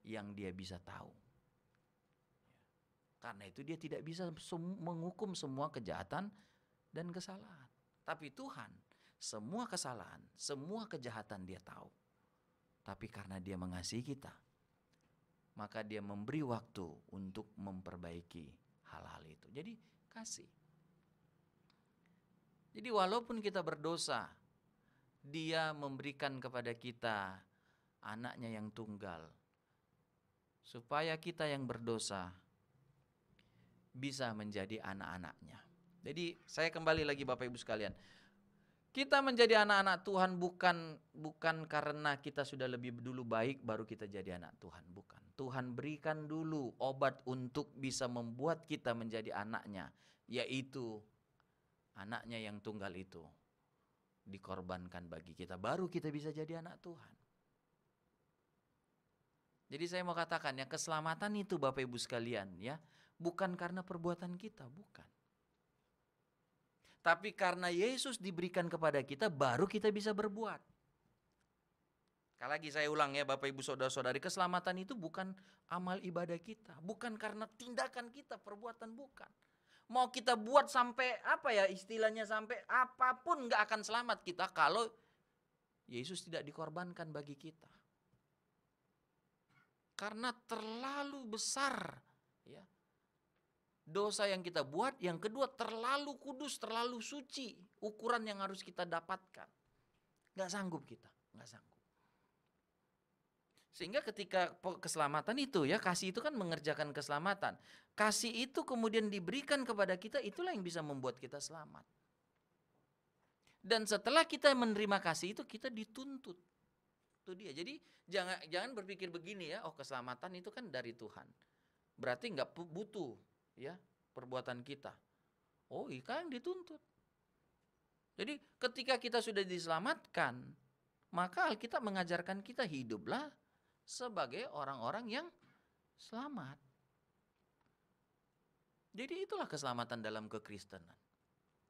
yang dia bisa tahu. Karena itu dia tidak bisa menghukum semua kejahatan dan kesalahan. Tapi Tuhan, semua kesalahan, semua kejahatan dia tahu. Tapi karena dia mengasihi kita, maka dia memberi waktu untuk memperbaiki hal-hal itu. Jadi kasih. Jadi walaupun kita berdosa, dia memberikan kepada kita anaknya yang tunggal, supaya kita yang berdosa bisa menjadi anak-anaknya. Jadi saya kembali lagi Bapak Ibu sekalian, kita menjadi anak-anak Tuhan bukan karena kita sudah lebih dulu baik baru kita jadi anak Tuhan, bukan. Tuhan berikan dulu obat untuk bisa membuat kita menjadi anaknya, yaitu anaknya yang tunggal itu dikorbankan bagi kita, baru kita bisa jadi anak Tuhan. Jadi saya mau katakan ya, keselamatan itu Bapak Ibu sekalian ya, bukan karena perbuatan kita, bukan. Tapi karena Yesus diberikan kepada kita, baru kita bisa berbuat. Sekali lagi saya ulang ya Bapak Ibu Saudara-saudari, keselamatan itu bukan amal ibadah kita, bukan karena tindakan kita, perbuatan bukan. Mau kita buat sampai apa ya istilahnya, sampai apapun gak akan selamat kita kalau Yesus tidak dikorbankan bagi kita. Karena terlalu besar ya dosa yang kita buat. Yang kedua, terlalu kudus, terlalu suci ukuran yang harus kita dapatkan. Gak sanggup kita, gak sanggup. Sehingga ketika keselamatan itu ya, kasih itu kan mengerjakan keselamatan. Kasih itu kemudian diberikan kepada kita, itulah yang bisa membuat kita selamat. Dan setelah kita menerima kasih itu, kita dituntut. Itu dia. Jadi jangan berpikir begini ya, oh keselamatan itu kan dari Tuhan. Berarti gak butuh ya perbuatan kita. Oh, iya yang dituntut. Jadi ketika kita sudah diselamatkan, maka Alkitab mengajarkan kita hiduplah sebagai orang-orang yang selamat. Jadi itulah keselamatan dalam kekristenan.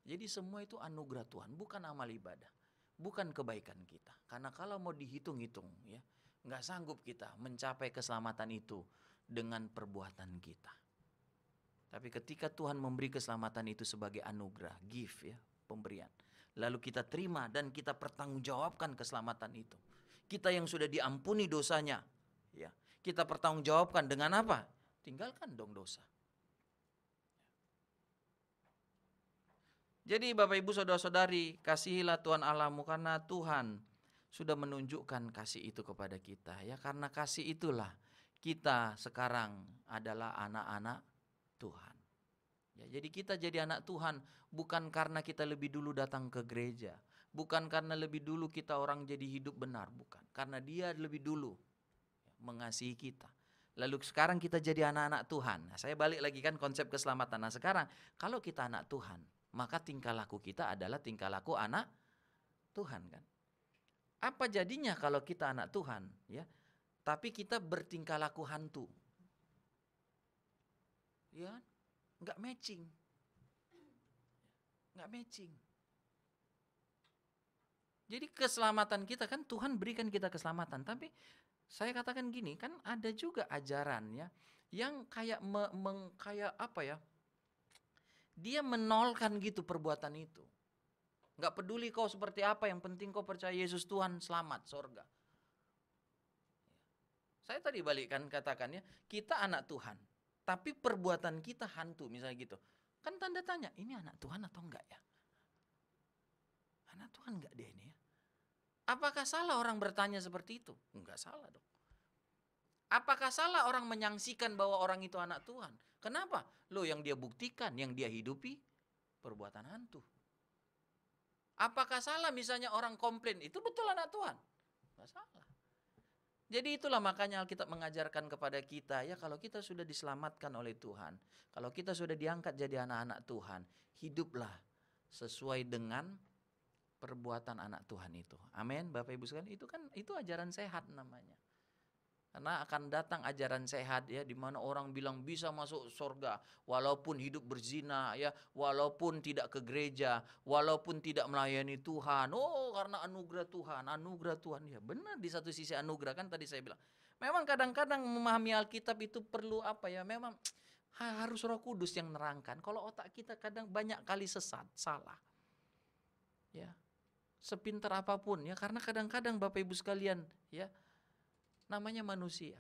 Jadi semua itu anugerah Tuhan, bukan amal ibadah, bukan kebaikan kita. Karena kalau mau dihitung-hitung ya, nggak sanggup kita mencapai keselamatan itu dengan perbuatan kita. Tapi ketika Tuhan memberi keselamatan itu sebagai anugerah, gift ya, pemberian. Lalu kita terima dan kita pertanggungjawabkan keselamatan itu. Kita yang sudah diampuni dosanya, ya, kita pertanggungjawabkan dengan apa? Tinggalkan dong dosa. Jadi Bapak Ibu Saudara-saudari, kasihilah Tuhan Allahmu karena Tuhan sudah menunjukkan kasih itu kepada kita. Ya, karena kasih itulah kita sekarang adalah anak-anak Tuhan. Ya, jadi kita jadi anak Tuhan bukan karena kita lebih dulu datang ke gereja, bukan karena lebih dulu kita orang jadi hidup benar, bukan. Karena Dia lebih dulu mengasihi kita. Lalu sekarang kita jadi anak-anak Tuhan. Nah, saya balik lagi kan konsep keselamatan. Nah, sekarang kalau kita anak Tuhan, maka tingkah laku kita adalah tingkah laku anak Tuhan kan. Apa jadinya kalau kita anak Tuhan ya, tapi kita bertingkah laku hantu? Ya, nggak matching. Nggak matching. Jadi keselamatan kita kan Tuhan berikan kita keselamatan, tapi saya katakan gini, kan ada juga ajaran ya yang kayak kayak apa ya? Dia menolkan gitu perbuatan itu. Nggak peduli kau seperti apa, yang penting kau percaya Yesus Tuhan, selamat, sorga. Saya tadi balikkan katakannya, kita anak Tuhan, tapi perbuatan kita hantu misalnya gitu. Kan tanda tanya, ini anak Tuhan atau enggak ya? Anak Tuhan enggak dia ini ya? Apakah salah orang bertanya seperti itu? Enggak salah dong. Apakah salah orang menyaksikan bahwa orang itu anak Tuhan? Kenapa? Loh, yang dia buktikan, yang dia hidupi, perbuatan hantu. Apakah salah misalnya orang komplain, itu betul anak Tuhan? Enggak salah. Jadi itulah makanya Alkitab mengajarkan kepada kita, ya kalau kita sudah diselamatkan oleh Tuhan, kalau kita sudah diangkat jadi anak-anak Tuhan, hiduplah sesuai dengan perbuatan anak Tuhan itu. Amin, Bapak Ibu sekalian, itu ajaran sehat namanya. Karena akan datang ajaran sehat ya, di mana orang bilang bisa masuk surga walaupun hidup berzina ya, walaupun tidak ke gereja, walaupun tidak melayani Tuhan. Oh, karena anugerah Tuhan. Ya benar, di satu sisi anugerah, kan tadi saya bilang. Memang kadang-kadang memahami Alkitab itu perlu apa ya? Memang harus Roh Kudus yang nerangkan. Kalau otak kita kadang banyak kali sesat, salah. Ya. Sepintar apapun ya, karena kadang-kadang Bapak Ibu sekalian ya, namanya manusia.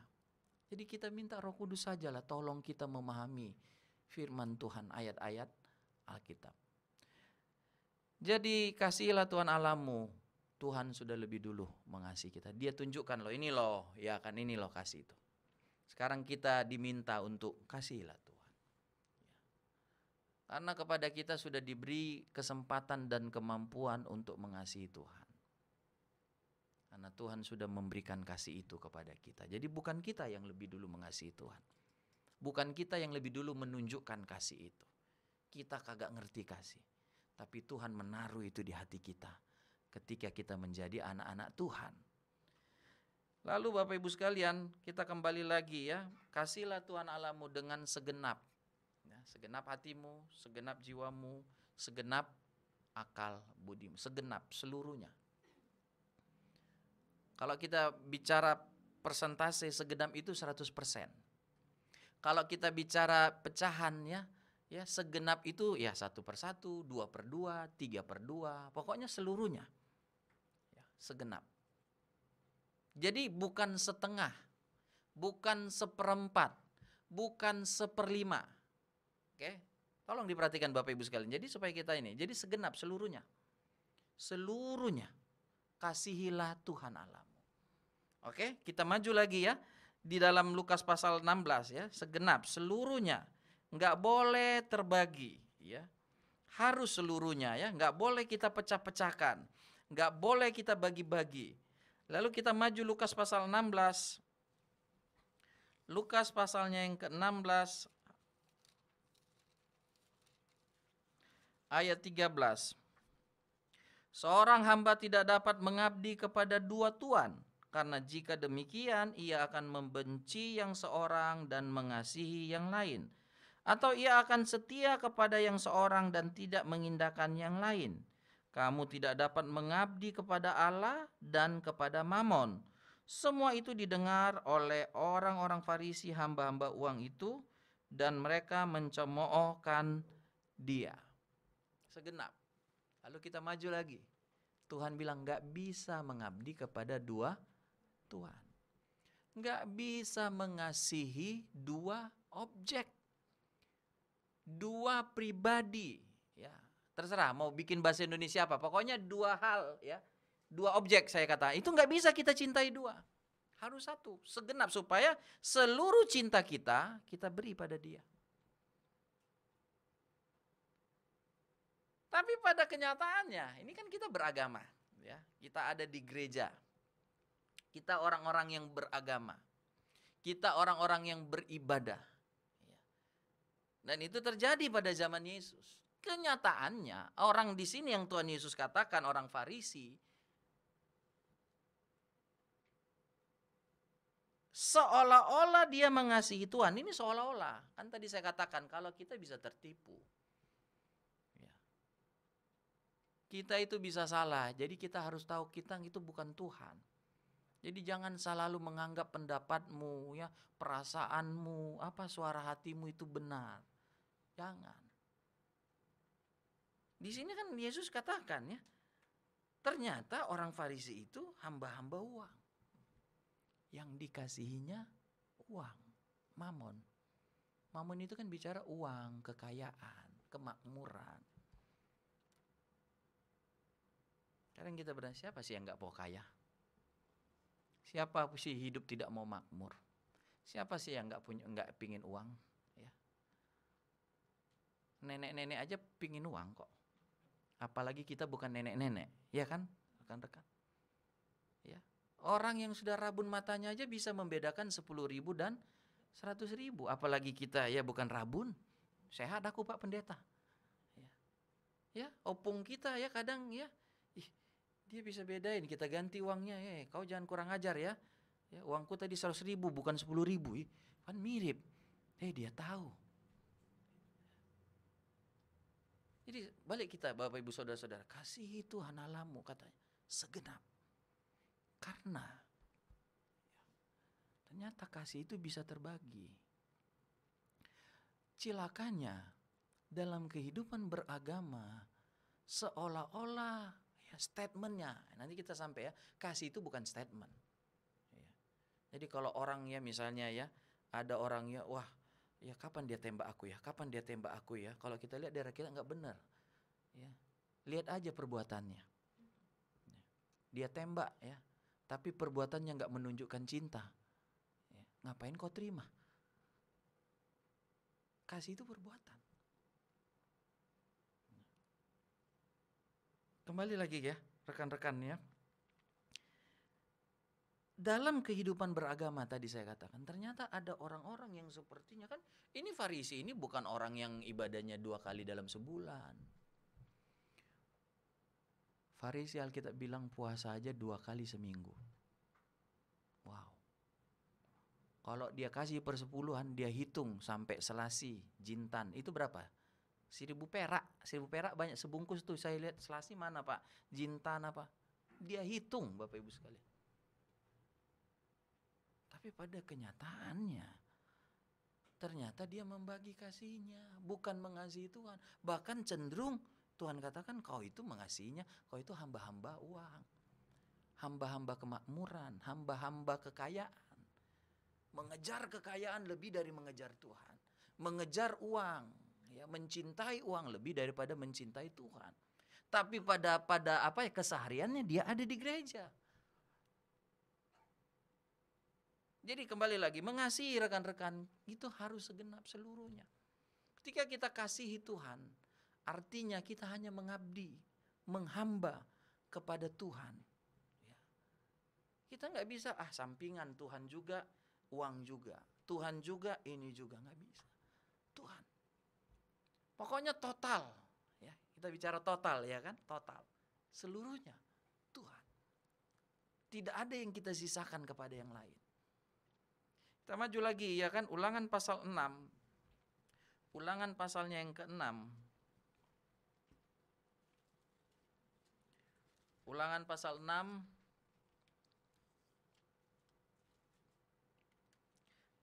Jadi kita minta Roh Kudus sajalah tolong kita memahami firman Tuhan, ayat-ayat Alkitab. Jadi kasihilah Tuhan Allahmu. Tuhan sudah lebih dulu mengasihi kita. Dia tunjukkan loh, ini loh, ya kan, ini loh kasih itu. Sekarang kita diminta untuk kasihilah Tuhan. Karena kepada kita sudah diberi kesempatan dan kemampuan untuk mengasihi Tuhan. Karena Tuhan sudah memberikan kasih itu kepada kita. Jadi bukan kita yang lebih dulu mengasihi Tuhan. Bukan kita yang lebih dulu menunjukkan kasih itu. Kita kagak ngerti kasih. Tapi Tuhan menaruh itu di hati kita ketika kita menjadi anak-anak Tuhan. Lalu Bapak Ibu sekalian, kita kembali lagi ya. Kasihlah Tuhan Allahmu dengan segenap. Ya, segenap hatimu, segenap jiwamu, segenap akal budimu. Segenap, seluruhnya. Kalau kita bicara persentase, segenap itu 100%. Kalau kita bicara pecahan ya segenap itu ya 1/1, 2/2, 3/2, pokoknya seluruhnya. Ya, segenap. Jadi bukan setengah, bukan 1/4, bukan 1/5. Oke, tolong diperhatikan Bapak Ibu sekalian. Jadi supaya kita ini, jadi segenap seluruhnya. Seluruhnya. Kasihilah Tuhan Allahmu. Oke, kita maju lagi ya. Di dalam Lukas pasal 16 ya, segenap seluruhnya. Enggak boleh terbagi ya. Harus seluruhnya ya, enggak boleh kita pecah-pecahkan. Enggak boleh kita bagi-bagi. Lalu kita maju Lukas pasal 16. Lukas pasalnya yang ke-16 ayat 13. Seorang hamba tidak dapat mengabdi kepada dua tuan. Karena jika demikian, ia akan membenci yang seorang dan mengasihi yang lain. Atau ia akan setia kepada yang seorang dan tidak mengindahkan yang lain. Kamu tidak dapat mengabdi kepada Allah dan kepada Mamon. Semua itu didengar oleh orang-orang Farisi, hamba-hamba uang itu, dan mereka mencemoohkan dia. Segenap. Lalu kita maju lagi. Tuhan bilang gak bisa mengabdi kepada dua Tuhan. Nggak bisa mengasihi dua objek, dua pribadi. Ya, terserah mau bikin bahasa Indonesia apa. Pokoknya dua hal ya, dua objek saya kata. Itu nggak bisa kita cintai dua. Harus satu, segenap supaya seluruh cinta kita beri pada Dia. Tapi pada kenyataannya, ini kan kita beragama, ya. Kita ada di gereja. Kita orang-orang yang beragama. Kita orang-orang yang beribadah. Dan itu terjadi pada zaman Yesus. Kenyataannya, orang di sini yang Tuhan Yesus katakan, orang Farisi, seolah-olah dia mengasihi Tuhan. Ini seolah-olah. Kan tadi saya katakan, kalau kita bisa tertipu. Kita itu bisa salah. Jadi kita harus tahu kita itu bukan Tuhan. Jadi jangan selalu menganggap pendapatmu, ya, perasaanmu, suara hatimu itu benar. Jangan. Di sini kan Yesus katakan ya, ternyata orang Farisi itu hamba-hamba uang. Yang dikasihinya uang, mamon. Mamon itu kan bicara uang, kekayaan, kemakmuran. Sekarang kita bertanya, siapa sih yang nggak mau kaya? Siapa sih hidup tidak mau makmur? Siapa sih yang nggak pingin uang? Ya. Nenek-nenek aja pingin uang kok. Apalagi kita bukan nenek-nenek, ya kan, rekan-rekan? Ya. Orang yang sudah rabun matanya aja bisa membedakan 10.000 dan 100.000. Apalagi kita ya bukan rabun. Sehat aku Pak Pendeta. Ya, opung kita ya kadang ya, dia bisa bedain, kita ganti uangnya, kau jangan kurang ajar ya. Ya, uangku tadi 100.000 bukan 10.000, kan mirip. Dia tahu. Jadi balik kita Bapak Ibu Saudara-saudara, kasihi Tuhan Allahmu katanya segenap. Karena ternyata kasih itu bisa terbagi. Cilakanya dalam kehidupan beragama seolah-olah ya, statementnya, nanti kita sampai ya, kasih itu bukan statement. Ya. Jadi kalau orang ya misalnya ya, ada orang ya, wah ya kapan dia tembak aku ya, kapan dia tembak aku ya. Kalau kita lihat daerah kita nggak benar. Ya. Lihat aja perbuatannya. Ya. Dia tembak ya, tapi perbuatannya nggak menunjukkan cinta. Ya. Ngapain kau terima? Kasih itu perbuatan. Kembali lagi ya, rekan-rekan ya. Dalam kehidupan beragama tadi saya katakan, ternyata ada orang-orang yang sepertinya kan, ini Farisi ini bukan orang yang ibadahnya 2 kali dalam sebulan. Farisi Alkitab bilang puasa aja 2 kali seminggu. Wow. Kalau dia kasih persepuluhan, dia hitung sampai selasi, jintan, itu berapa? 1.000 perak. 1.000 perak banyak sebungkus tuh, saya lihat selasi mana Pak, jintan apa. Dia hitung Bapak Ibu sekalian. Tapi pada kenyataannya, ternyata dia membagi kasihnya, bukan mengasihi Tuhan. Bahkan cenderung Tuhan katakan kau itu mengasihinya, kau itu hamba-hamba uang, hamba-hamba kemakmuran, hamba-hamba kekayaan. Mengejar kekayaan lebih dari mengejar Tuhan. Mengejar uang, ya, mencintai uang lebih daripada mencintai Tuhan. Tapi pada apa ya, kesehariannya dia ada di gereja. Jadi kembali lagi, mengasihi rekan-rekan itu harus segenap seluruhnya. Ketika kita kasihi Tuhan, artinya kita hanya mengabdi, menghamba kepada Tuhan. Ya. Kita nggak bisa sampingan, Tuhan juga, uang juga, Tuhan juga, ini juga, nggak bisa. Tuhan. Pokoknya total, ya. Kita bicara total ya kan, total. Seluruhnya Tuhan. Tidak ada yang kita sisakan kepada yang lain. Kita maju lagi ya kan, Ulangan pasal 6. Ulangan pasalnya yang ke-6. Ulangan pasal 6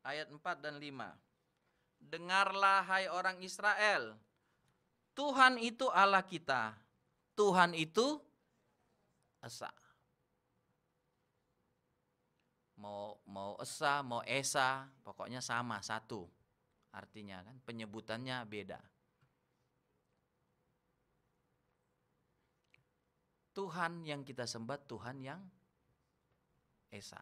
ayat 4 dan 5. Dengarlah hai orang Israel, Tuhan itu Allah kita, Tuhan itu Esa. Mau Esa, mau Esa, pokoknya sama, satu. Artinya kan penyebutannya beda. Tuhan yang kita sembah, Tuhan yang Esa.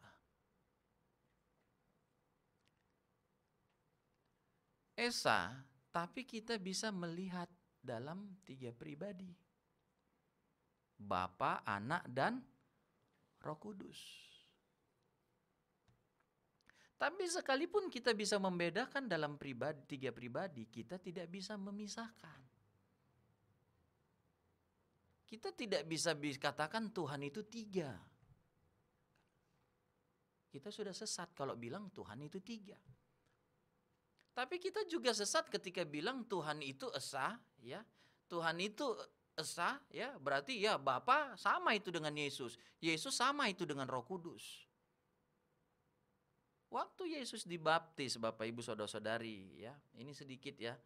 Esa, tapi kita bisa melihat dalam 3 pribadi. Bapa, Anak, dan Roh Kudus. Tapi sekalipun kita bisa membedakan dalam 3 pribadi, kita tidak bisa memisahkan. Kita tidak bisa katakan Tuhan itu 3. Kita sudah sesat kalau bilang Tuhan itu 3. Tapi kita juga sesat ketika bilang Tuhan itu Esa, ya. Tuhan itu Esa, ya, berarti ya Bapa sama itu dengan Yesus. Yesus sama itu dengan Roh Kudus. Waktu Yesus dibaptis, Bapak Ibu Saudara-saudari, ya. Ini sedikit ya.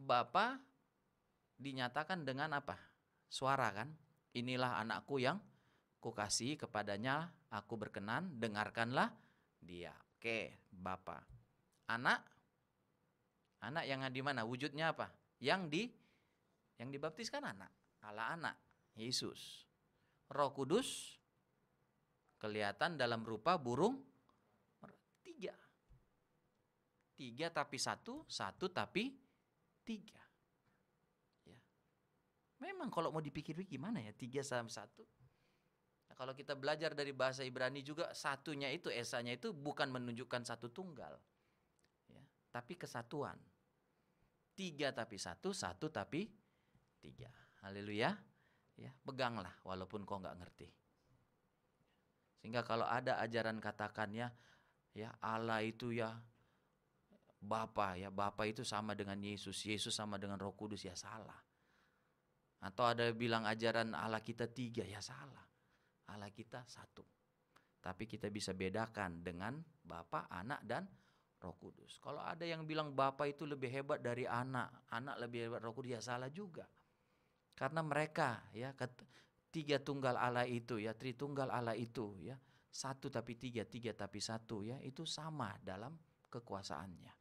Bapa dinyatakan dengan apa? Suara kan? Inilah anakku yang kukasihi, kepadanya aku berkenan, dengarkanlah dia. Oke, Bapa. Anak yang di mana? Wujudnya apa? Yang dibaptiskan anak. Allah anak, Yesus. Roh Kudus kelihatan dalam rupa burung. Tiga tapi satu tapi tiga. Ya. Memang kalau mau dipikir-pikir gimana ya 3 sama 1? Nah, kalau kita belajar dari bahasa Ibrani juga, satunya itu, esanya itu bukan menunjukkan satu tunggal, ya, tapi kesatuan. 3 tapi satu tapi 3. Haleluya. Ya, peganglah walaupun kau nggak ngerti. Sehingga kalau ada ajaran katakannya, ya Allah itu ya Bapa, ya Bapa itu sama dengan Yesus, Yesus sama dengan Roh Kudus, ya salah. Atau ada bilang ajaran Allah kita 3, ya salah. Allah kita 1. Tapi kita bisa bedakan dengan Bapa, Anak, dan Roh Kudus. Kalau ada yang bilang Bapa itu lebih hebat dari anak lebih hebat Roh Kudus, ya salah juga. Karena mereka ya 3 tunggal Allah itu, ya Tritunggal Allah itu, ya 1 tapi 3 tapi 1, ya itu sama dalam kekuasaannya.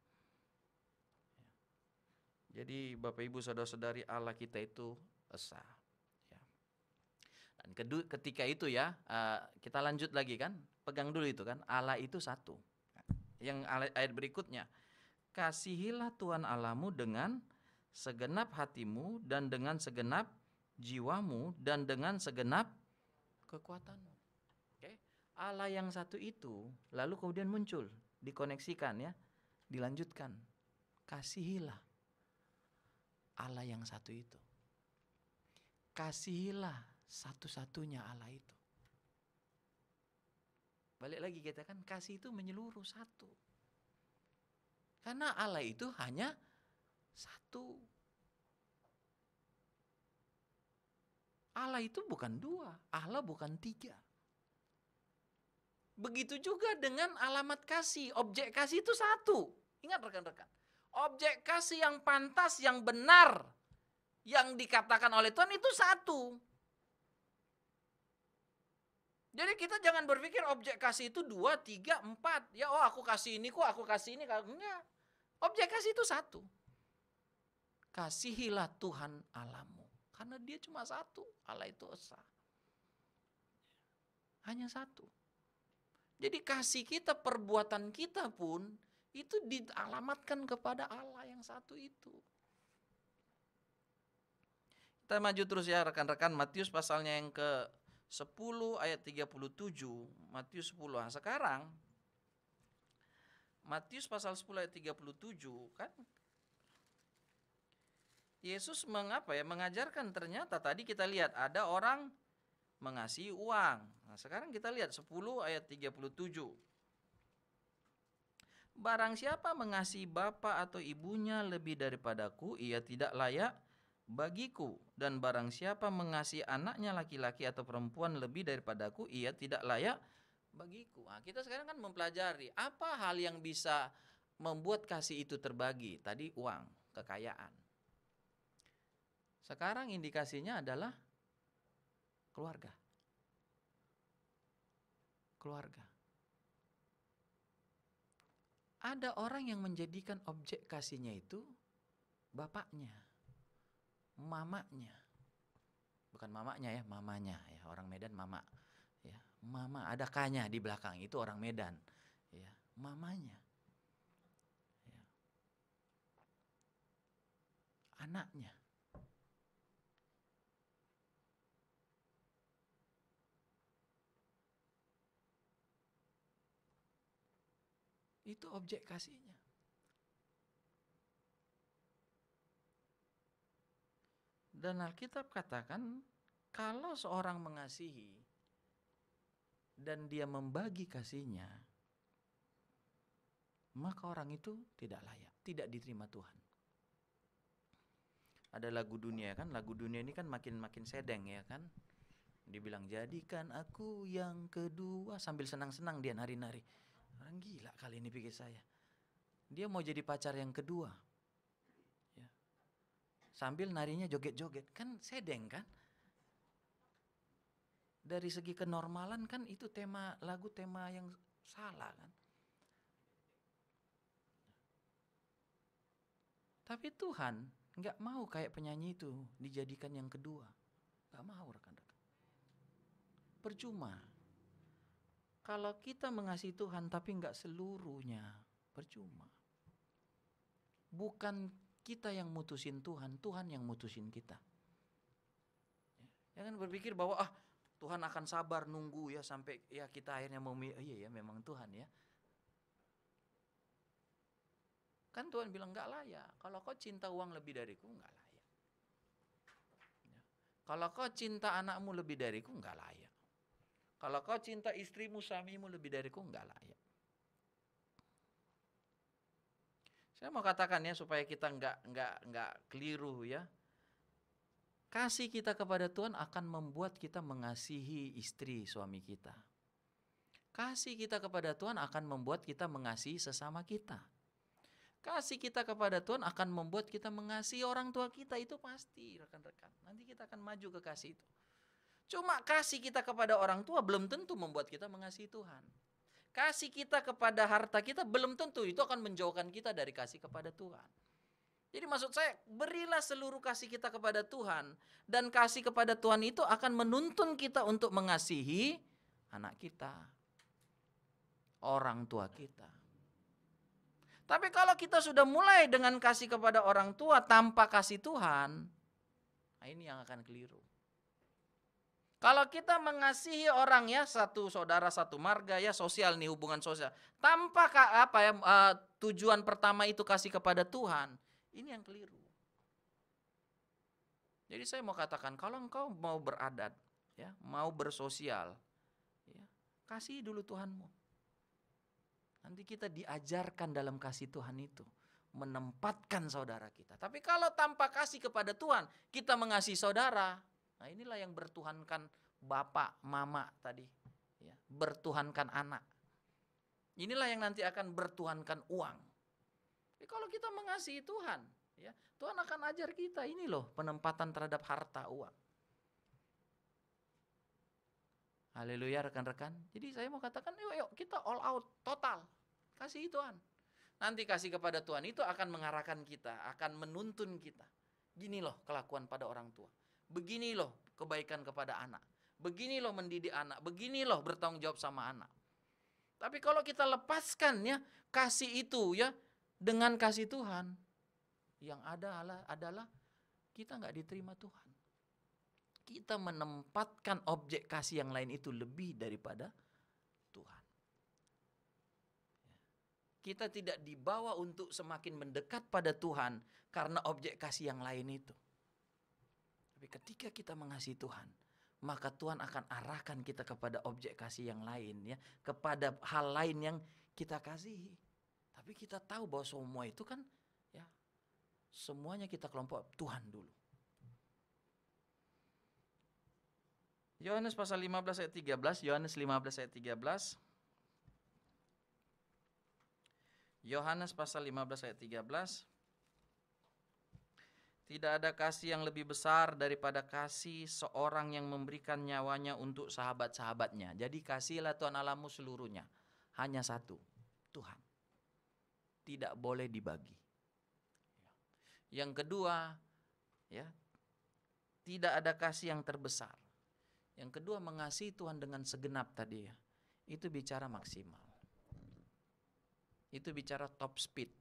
Jadi Bapak Ibu Saudara-saudari, Allah kita itu esa. Ya. Dan ketika itu ya, kita lanjut lagi kan, pegang dulu itu kan, Allah itu 1. Yang ayat berikutnya, kasihilah Tuhan Allahmu dengan segenap hatimu dan dengan segenap jiwamu dan dengan segenap kekuatanmu. Oke. Allah yang 1 itu lalu kemudian muncul, dikoneksikan ya, dilanjutkan. Kasihilah Allah yang 1 itu. Kasihilah satu-satunya Allah itu. Balik lagi kita kan, kasih itu menyeluruh 1. Karena Allah itu hanya 1. Allah itu bukan 2, Allah bukan 3. Begitu juga dengan alamat kasih, objek kasih itu 1. Ingat rekan-rekan. Objek kasih yang pantas, yang benar, yang dikatakan oleh Tuhan itu 1. Jadi kita jangan berpikir objek kasih itu 2, 3, 4. Ya aku kasih ini kok, aku kasih ini. Enggak. Objek kasih itu 1. Kasihilah Tuhan Allahmu. Karena dia cuma 1. Allah itu esa. Hanya 1. Jadi kasih kita, perbuatan kita pun itu dialamatkan kepada Allah yang 1 itu. Kita maju terus ya rekan-rekan, Matius pasalnya yang ke-10 ayat 37. Matius 10. Nah, sekarang Matius pasal 10 ayat 37 kan Yesus mengajarkan, ternyata tadi kita lihat ada orang mengasihi uang. Nah, sekarang kita lihat 10 ayat 37. Barang siapa mengasihi bapa atau ibunya lebih daripadaku, ia tidak layak bagiku. Dan barang siapa mengasihi anaknya laki-laki atau perempuan lebih daripadaku, ia tidak layak bagiku. Nah, kita sekarang kan mempelajari apa hal yang bisa membuat kasih itu terbagi. Tadi uang, kekayaan. Sekarang indikasinya adalah keluarga. Keluarga. Ada orang yang menjadikan objek kasihnya itu bapaknya, mamanya. Bukan mamanya ya, mamanya ya, orang Medan mama. Ya, mama ada K-nya di belakang, itu orang Medan. Ya, mamanya. Ya. Anaknya. Itu objek kasihnya. Dan Alkitab katakan, kalau seorang mengasihi dan dia membagi kasihnya, maka orang itu tidak layak, tidak diterima Tuhan. Ada lagu dunia kan, lagu dunia ini kan makin sedeng ya kan. Dibilang jadikan aku yang kedua, sambil senang-senang dia nari-nari. Orang gila kali ini pikir saya. Dia mau jadi pacar yang kedua. Ya. sambil narinya joget-joget. Kan sedeng kan? Dari segi kenormalan kan itu tema lagu, tema yang salah kan. Tapi Tuhan nggak mau kayak penyanyi itu dijadikan yang kedua. Nggak mau rekan-rekan. Percuma. Kalau kita mengasihi Tuhan tapi nggak seluruhnya, percuma. Bukan kita yang mutusin Tuhan, Tuhan yang mutusin kita. Jangan berpikir bahwa Tuhan akan sabar nunggu ya sampai ya kita akhirnya mau iya ya memang Tuhan ya. Kan Tuhan bilang nggak layak. Kalau kau cinta uang lebih dariku nggak layak. Ya. Kalau kau cinta anakmu lebih dariku nggak layak. Kalau kau cinta istrimu, suamimu lebih dariku nggak layak. Saya mau katakan ya supaya kita nggak keliru ya. Kasih kita kepada Tuhan akan membuat kita mengasihi istri suami kita. Kasih kita kepada Tuhan akan membuat kita mengasihi sesama kita. Kasih kita kepada Tuhan akan membuat kita mengasihi orang tua kita, itu pasti rekan-rekan. Nanti kita akan maju ke kasih itu. Cuma kasih kita kepada orang tua belum tentu membuat kita mengasihi Tuhan. Kasih kita kepada harta kita belum tentu itu akan menjauhkan kita dari kasih kepada Tuhan. Jadi maksud saya, berilah seluruh kasih kita kepada Tuhan. Dan kasih kepada Tuhan itu akan menuntun kita untuk mengasihi anak kita, orang tua kita. Tapi kalau kita sudah mulai dengan kasih kepada orang tua tanpa kasih Tuhan, nah ini yang akan keliru. Kalau kita mengasihi orang ya, satu saudara, satu marga ya, sosial nih, hubungan sosial. Tanpa tujuan pertama itu kasih kepada Tuhan, ini yang keliru. Jadi saya mau katakan, kalau engkau mau beradat, ya, mau bersosial, ya, kasih dulu Tuhanmu. Nanti kita diajarkan dalam kasih Tuhan itu, menempatkan saudara kita. Tapi kalau tanpa kasih kepada Tuhan, kita mengasihi saudara, nah inilah yang bertuhankan bapak, mama tadi, ya, bertuhankan anak. Inilah yang nanti akan bertuhankan uang. Jadi kalau kita mengasihi Tuhan, ya, Tuhan akan ajar kita ini loh penempatan terhadap harta uang. Haleluya rekan-rekan. Jadi saya mau katakan yuk kita all out, total. Kasih Tuhan. Nanti kasih kepada Tuhan itu akan mengarahkan kita, akan menuntun kita. Gini loh kelakuan pada orang tua. Begini loh kebaikan kepada anak. Begini loh mendidik anak. Begini loh bertanggung jawab sama anak. Tapi kalau kita lepaskan ya kasih itu ya dengan kasih Tuhan, yang adalah kita nggak diterima Tuhan. Kita menempatkan objek kasih yang lain itu lebih daripada Tuhan. Kita tidak dibawa untuk semakin mendekat pada Tuhan karena objek kasih yang lain itu. Tapi ketika kita mengasihi Tuhan, maka Tuhan akan arahkan kita kepada objek kasih yang lain, ya, kepada hal lain yang kita kasihi. Tapi kita tahu bahwa semua itu kan, ya, semuanya kita kelompok Tuhan dulu. Yohanes pasal 15 ayat 13, Yohanes 15 ayat 13. Yohanes pasal 15 ayat 13. Tidak ada kasih yang lebih besar daripada kasih seorang yang memberikan nyawanya untuk sahabat-sahabatnya. Jadi kasihlah Tuhan Allahmu seluruhnya. Hanya satu, Tuhan. Tidak boleh dibagi. Yang kedua, ya, tidak ada kasih yang terbesar. Yang kedua, mengasihi Tuhan dengan segenap tadi ya. Itu bicara maksimal. Itu bicara top speed.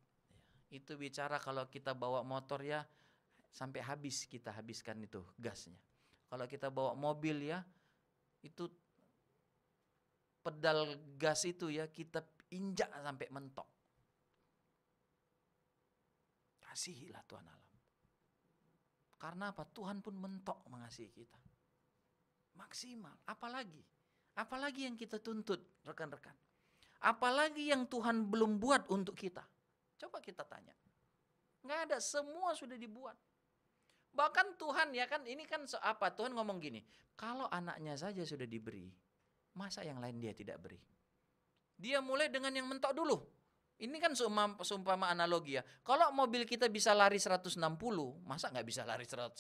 Itu bicara kalau kita bawa motor ya sampai habis kita habiskan itu gasnya. Kalau kita bawa mobil ya itu pedal gas itu ya kita injak sampai mentok. Kasihilah Tuhan Allah. Karena apa? Tuhan pun mentok mengasihi kita. Maksimal. Apalagi yang kita tuntut rekan-rekan. Apalagi yang Tuhan belum buat untuk kita. Coba kita tanya. Nggak ada, semua sudah dibuat. Bahkan Tuhan ya kan, ini kan apa? Tuhan ngomong gini, kalau anaknya saja sudah diberi, masa yang lain dia tidak beri? Dia mulai dengan yang mentok dulu. Ini kan seumpama analogi ya. Kalau mobil kita bisa lari 160, masa nggak bisa lari 100?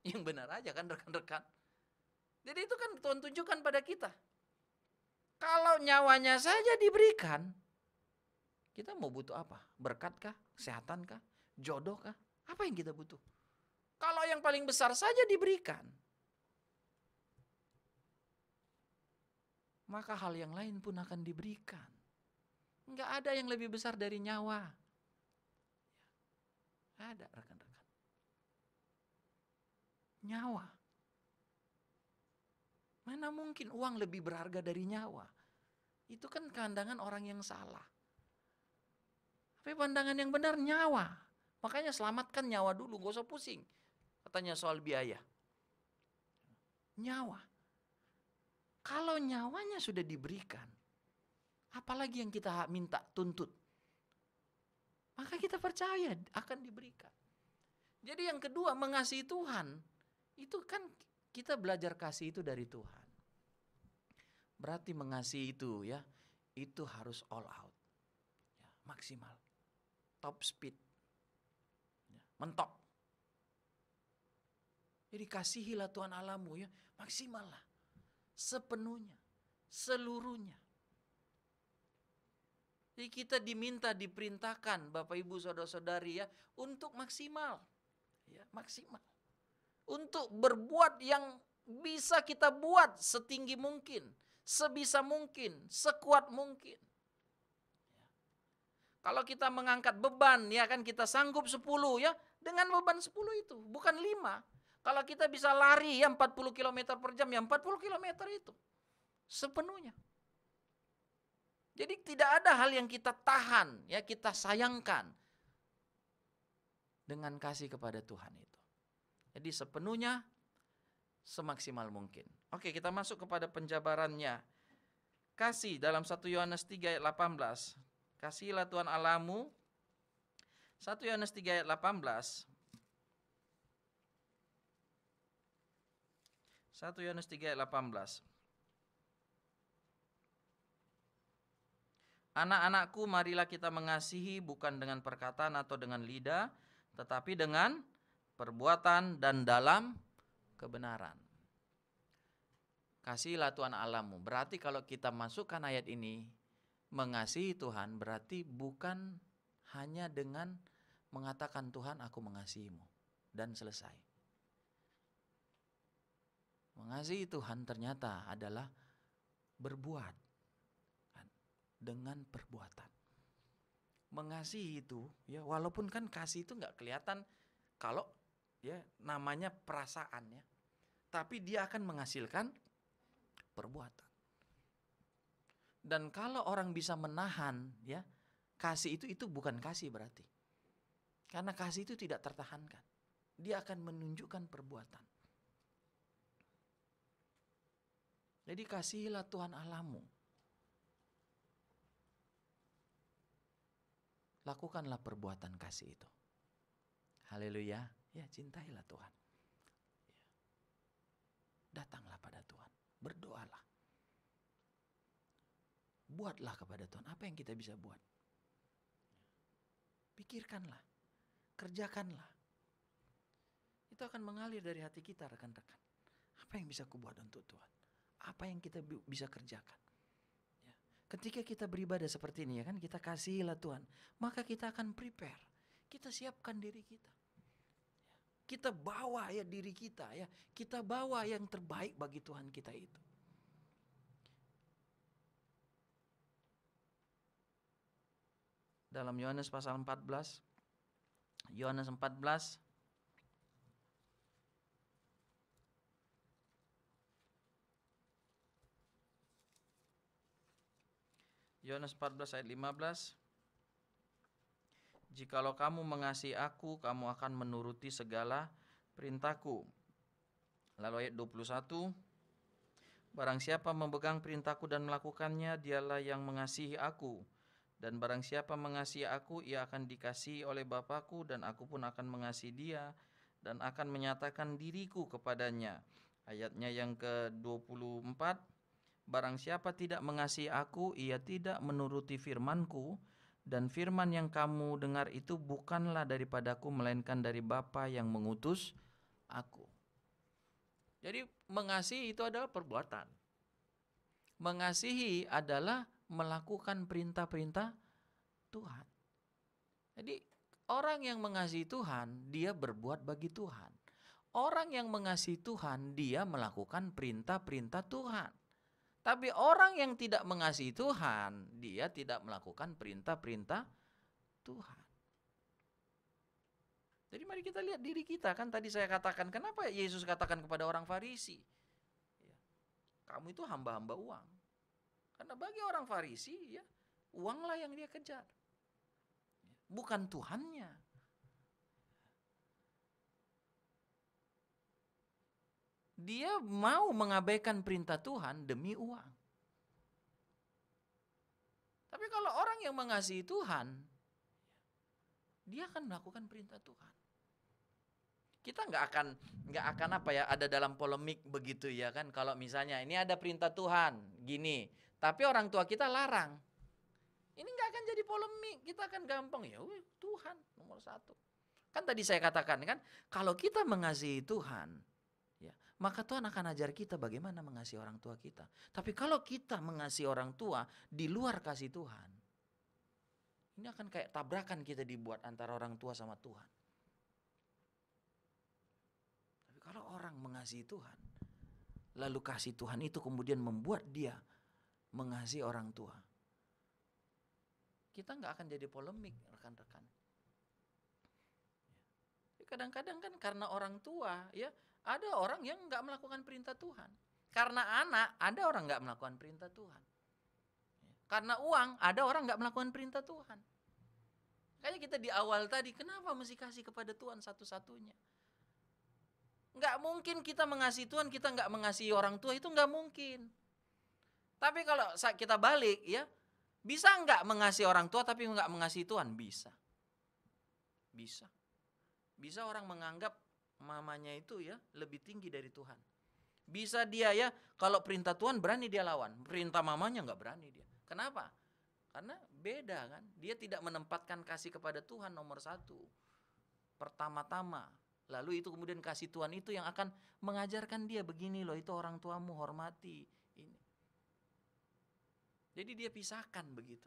Yang benar aja kan rekan-rekan. Jadi itu kan Tuhan tunjukkan pada kita. Kalau nyawanya saja diberikan, kita mau butuh apa? Berkat kah? Kesehatan kah? Jodoh kah? Apa yang kita butuh? Kalau yang paling besar saja diberikan, maka hal yang lain pun akan diberikan. Enggak ada yang lebih besar dari nyawa. Ada rekan-rekan. Nyawa. Mana mungkin uang lebih berharga dari nyawa? Itu kan pandangan orang yang salah. Tapi pandangan yang benar nyawa. Makanya selamatkan nyawa dulu, gak usah pusing. Katanya soal biaya. Nyawa. Kalau nyawanya sudah diberikan, apalagi yang kita minta, tuntut, maka kita percaya akan diberikan. Jadi yang kedua, mengasihi Tuhan. Itu kan kita belajar kasih itu dari Tuhan. Berarti mengasihi itu ya, itu harus all out. Ya, maksimal. Top speed. Ya, mentok. Jadi kasihilah Tuhan Allahmu ya, maksimal lah. Sepenuhnya, seluruhnya. Jadi kita diminta, diperintahkan Bapak Ibu Saudara-saudari ya, untuk maksimal. Ya, maksimal. Untuk berbuat yang bisa kita buat setinggi mungkin, sebisa mungkin, sekuat mungkin. Ya. Kalau kita mengangkat beban ya kan kita sanggup 10 ya, dengan beban 10 itu, bukan 5. Kalau kita bisa lari ya 40 km per jam ya 40 km itu sepenuhnya. Jadi tidak ada hal yang kita tahan ya, kita sayangkan dengan kasih kepada Tuhan itu. Jadi sepenuhnya, semaksimal mungkin. Oke, kita masuk kepada penjabarannya. Kasih dalam 1 Yohanes 3 ayat 18. Kasihilah Tuhan Allahmu. 1 Yohanes 3 ayat 18. 1 Yohanes 3 ayat 18. Anak-anakku, marilah kita mengasihi bukan dengan perkataan atau dengan lidah, tetapi dengan perbuatan dan dalam kebenaran. Kasihilah Tuhan Allahmu. Berarti kalau kita masukkan ayat ini, mengasihi Tuhan berarti bukan hanya dengan mengatakan Tuhan aku mengasihimu dan selesai. Mengasihi Tuhan ternyata adalah berbuat dengan perbuatan. Mengasihi itu ya, walaupun kan kasih itu nggak kelihatan kalau ya namanya perasaan ya, tapi dia akan menghasilkan perbuatan. Dan kalau orang bisa menahan ya kasih itu bukan kasih berarti, karena kasih itu tidak tertahankan, dia akan menunjukkan perbuatan. Jadi kasihilah Tuhan Allahmu. Lakukanlah perbuatan kasih itu. Haleluya. Ya, cintailah Tuhan. Datanglah pada Tuhan. Berdoalah. Buatlah kepada Tuhan. Apa yang kita bisa buat? Pikirkanlah. Kerjakanlah. Itu akan mengalir dari hati kita, rekan-rekan. Apa yang bisa kubuat untuk Tuhan? Apa yang kita bisa kerjakan? Ya. Ketika kita beribadah seperti ini ya kan, kita kasihilah Tuhan, maka kita akan prepare. Kita siapkan diri kita. Kita bawa ya diri kita ya. Kita bawa yang terbaik bagi Tuhan kita itu. Dalam Yohanes pasal 14. Yohanes 14 Yohanes 14 ayat 15. Jikalau kamu mengasihi aku, kamu akan menuruti segala perintahku. Lalu ayat 21. Barang siapa memegang perintahku dan melakukannya, dialah yang mengasihi aku. Dan barang siapa mengasihi aku, ia akan dikasihi oleh Bapa-Ku, dan aku pun akan mengasihi dia, dan akan menyatakan diriku kepadanya. Ayatnya yang ke-24. Barang siapa tidak mengasihi aku, ia tidak menuruti firman-Ku, dan firman yang kamu dengar itu bukanlah daripadaku, melainkan dari Bapa yang mengutus aku. Jadi mengasihi itu adalah perbuatan. Mengasihi adalah melakukan perintah-perintah Tuhan. Jadi orang yang mengasihi Tuhan, dia berbuat bagi Tuhan. Orang yang mengasihi Tuhan, dia melakukan perintah-perintah Tuhan. Tapi orang yang tidak mengasihi Tuhan, dia tidak melakukan perintah-perintah Tuhan. Jadi mari kita lihat diri kita. Kan tadi saya katakan, kenapa Yesus katakan kepada orang Farisi, kamu itu hamba-hamba uang. Karena bagi orang Farisi, ya, uanglah yang dia kejar, bukan Tuhannya. Dia mau mengabaikan perintah Tuhan demi uang. Tapi kalau orang yang mengasihi Tuhan, dia akan melakukan perintah Tuhan. Kita nggak akan apa ya, ada dalam polemik begitu ya kan. Kalau misalnya ini ada perintah Tuhan gini, tapi orang tua kita larang, ini nggak akan jadi polemik. Kita akan gampang, ya Tuhan nomor satu. Kan tadi saya katakan kan, kalau kita mengasihi Tuhan, ya, maka Tuhan akan ajar kita bagaimana mengasihi orang tua kita. Tapi kalau kita mengasihi orang tua di luar kasih Tuhan, ini akan kayak tabrakan kita dibuat antara orang tua sama Tuhan. Tapi kalau orang mengasihi Tuhan, lalu kasih Tuhan itu kemudian membuat dia mengasihi orang tua, kita nggak akan jadi polemik, rekan-rekan. Kadang-kadang kan karena orang tua, ya, ada orang yang nggak melakukan perintah Tuhan. Karena anak, ada orang nggak melakukan perintah Tuhan. Karena uang, ada orang nggak melakukan perintah Tuhan. Kayaknya kita di awal tadi, kenapa mesti kasih kepada Tuhan satu-satunya? Nggak mungkin kita mengasihi Tuhan, kita nggak mengasihi orang tua, itu nggak mungkin. Tapi kalau kita balik, ya, bisa nggak mengasihi orang tua tapi nggak mengasihi Tuhan? Bisa. Bisa. Bisa orang menganggap mamanya itu ya lebih tinggi dari Tuhan. Bisa dia ya, kalau perintah Tuhan berani dia lawan, perintah mamanya nggak berani dia. Kenapa? Karena beda kan. Dia tidak menempatkan kasih kepada Tuhan nomor satu, pertama-tama. Lalu itu kemudian kasih Tuhan itu yang akan mengajarkan dia, begini loh, itu orang tuamu, hormati ini. Jadi dia pisahkan begitu.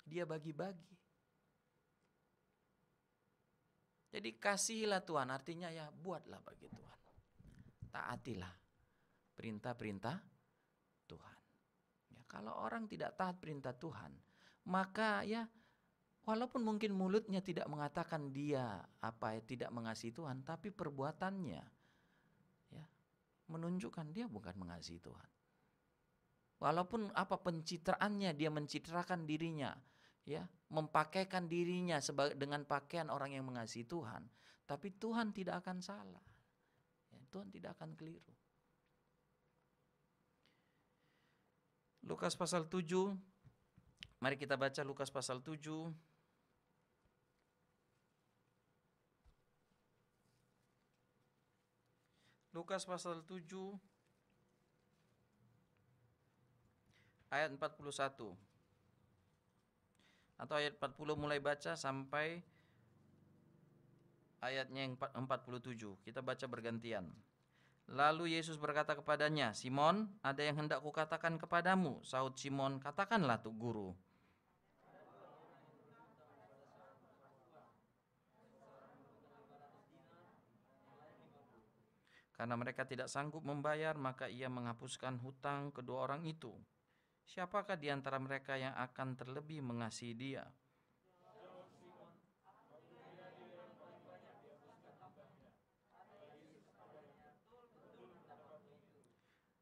Dia bagi-bagi. Jadi kasihilah Tuhan, artinya ya buatlah bagi Tuhan. Taatilah perintah-perintah Tuhan. Ya, kalau orang tidak taat perintah Tuhan, maka ya walaupun mungkin mulutnya tidak mengatakan dia tidak mengasihi Tuhan, tapi perbuatannya ya menunjukkan dia bukan mengasihi Tuhan. Walaupun pencitraannya, dia mencitrakan dirinya, ya, memakaikan dirinya dengan pakaian orang yang mengasihi Tuhan, tapi Tuhan tidak akan salah. Ya, Tuhan tidak akan keliru. Lukas pasal 7. Mari kita baca Lukas pasal 7. Lukas pasal 7 ayat 41. Atau ayat 40 mulai baca sampai ayatnya yang 47. Kita baca bergantian. Lalu Yesus berkata kepadanya, Simon, ada yang hendak kukatakan kepadamu. Sahut Simon, katakanlah tuh guru. Karena mereka tidak sanggup membayar, maka ia menghapuskan hutang kedua orang itu. Siapakah di antara mereka yang akan terlebih mengasihi dia?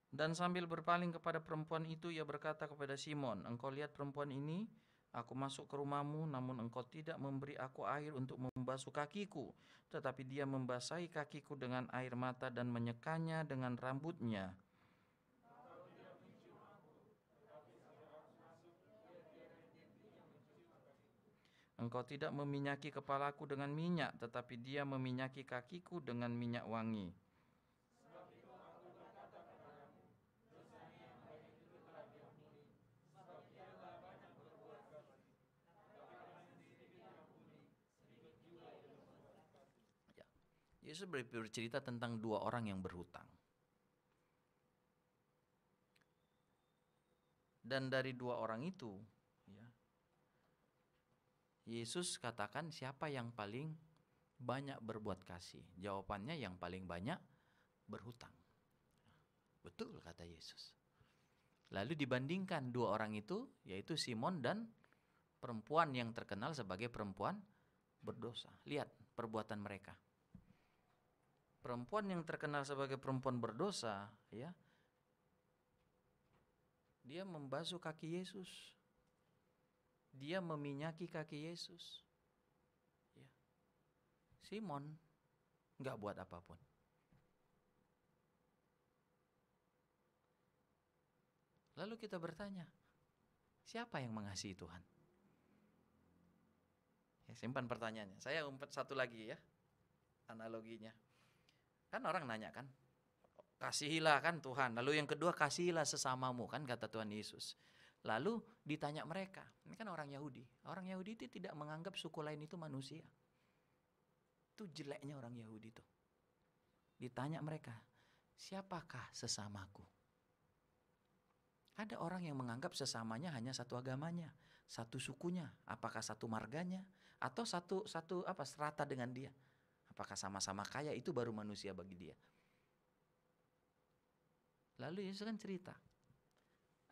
Dan sambil berpaling kepada perempuan itu, ia berkata kepada Simon, engkau lihat perempuan ini? Aku masuk ke rumahmu, namun engkau tidak memberi aku air untuk membasuh kakiku, tetapi dia membasahi kakiku dengan air mata dan menyekanya dengan rambutnya. Engkau tidak meminyaki kepalaku dengan minyak, tetapi dia meminyaki kakiku dengan minyak wangi. Yesus bercerita tentang 2 orang yang berhutang. Dan dari 2 orang itu, ya, Yesus katakan siapa yang paling banyak berbuat kasih? Jawabannya yang paling banyak berhutang. Betul kata Yesus. Lalu dibandingkan 2 orang itu, yaitu Simon dan perempuan yang terkenal sebagai perempuan berdosa. Lihat perbuatan mereka. Perempuan yang terkenal sebagai perempuan berdosa, ya, dia membasuh kaki Yesus. Dia meminyaki kaki Yesus. Ya. Simon nggak buat apapun. Lalu kita bertanya, siapa yang mengasihi Tuhan? Ya, simpan pertanyaannya. Saya umpet satu lagi ya, analoginya. Kan orang nanya kan, kasihilah kan Tuhan. Lalu yang kedua, kasihilah sesamamu kan kata Tuhan Yesus. Lalu ditanya mereka, ini kan orang Yahudi. Orang Yahudi itu tidak menganggap suku lain itu manusia. Itu jeleknya orang Yahudi itu. Ditanya mereka, siapakah sesamaku? Ada orang yang menganggap sesamanya hanya satu agamanya, satu sukunya, apakah satu marganya, atau satu strata dengan dia. Apakah sama-sama kaya, itu baru manusia bagi dia. Lalu Yesus kan cerita,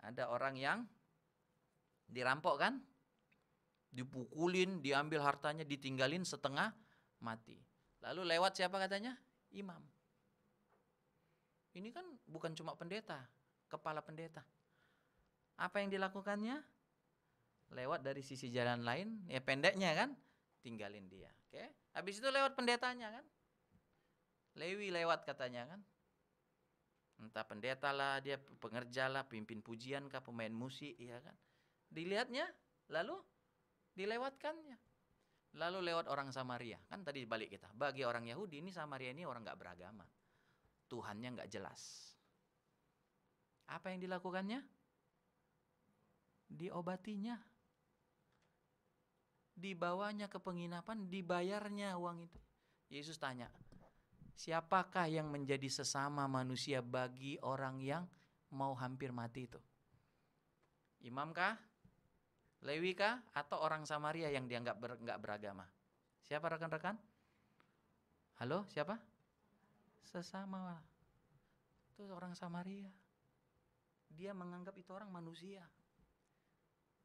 ada orang yang dirampok kan, dipukulin, diambil hartanya, ditinggalin setengah mati. Lalu lewat siapa katanya? Imam. Ini kan bukan cuma pendeta, kepala pendeta. Apa yang dilakukannya? Lewat dari sisi jalan lain, ya pendeknya kan, tinggalin dia. Oke. Habis itu lewat pendetanya kan. Lewi lewat katanya kan. Entah pendeta lah, dia pengerja lah, pimpin pujian kah, pemain musik, ya kan. Dilihatnya, lalu dilewatkannya. Lalu lewat orang Samaria. Kan tadi balik kita. Bagi orang Yahudi, ini Samaria ini orang gak beragama. Tuhannya gak jelas. Apa yang dilakukannya? Diobatinya. Dibawanya ke penginapan, dibayarnya uang itu. Yesus tanya, siapakah yang menjadi sesama manusia bagi orang yang mau hampir mati itu? Imam kah? Lewi kah? Atau orang Samaria yang dianggap nggak beragama? Siapa rekan-rekan? Halo, siapa? Sesama. Itu orang Samaria. Dia menganggap itu orang manusia.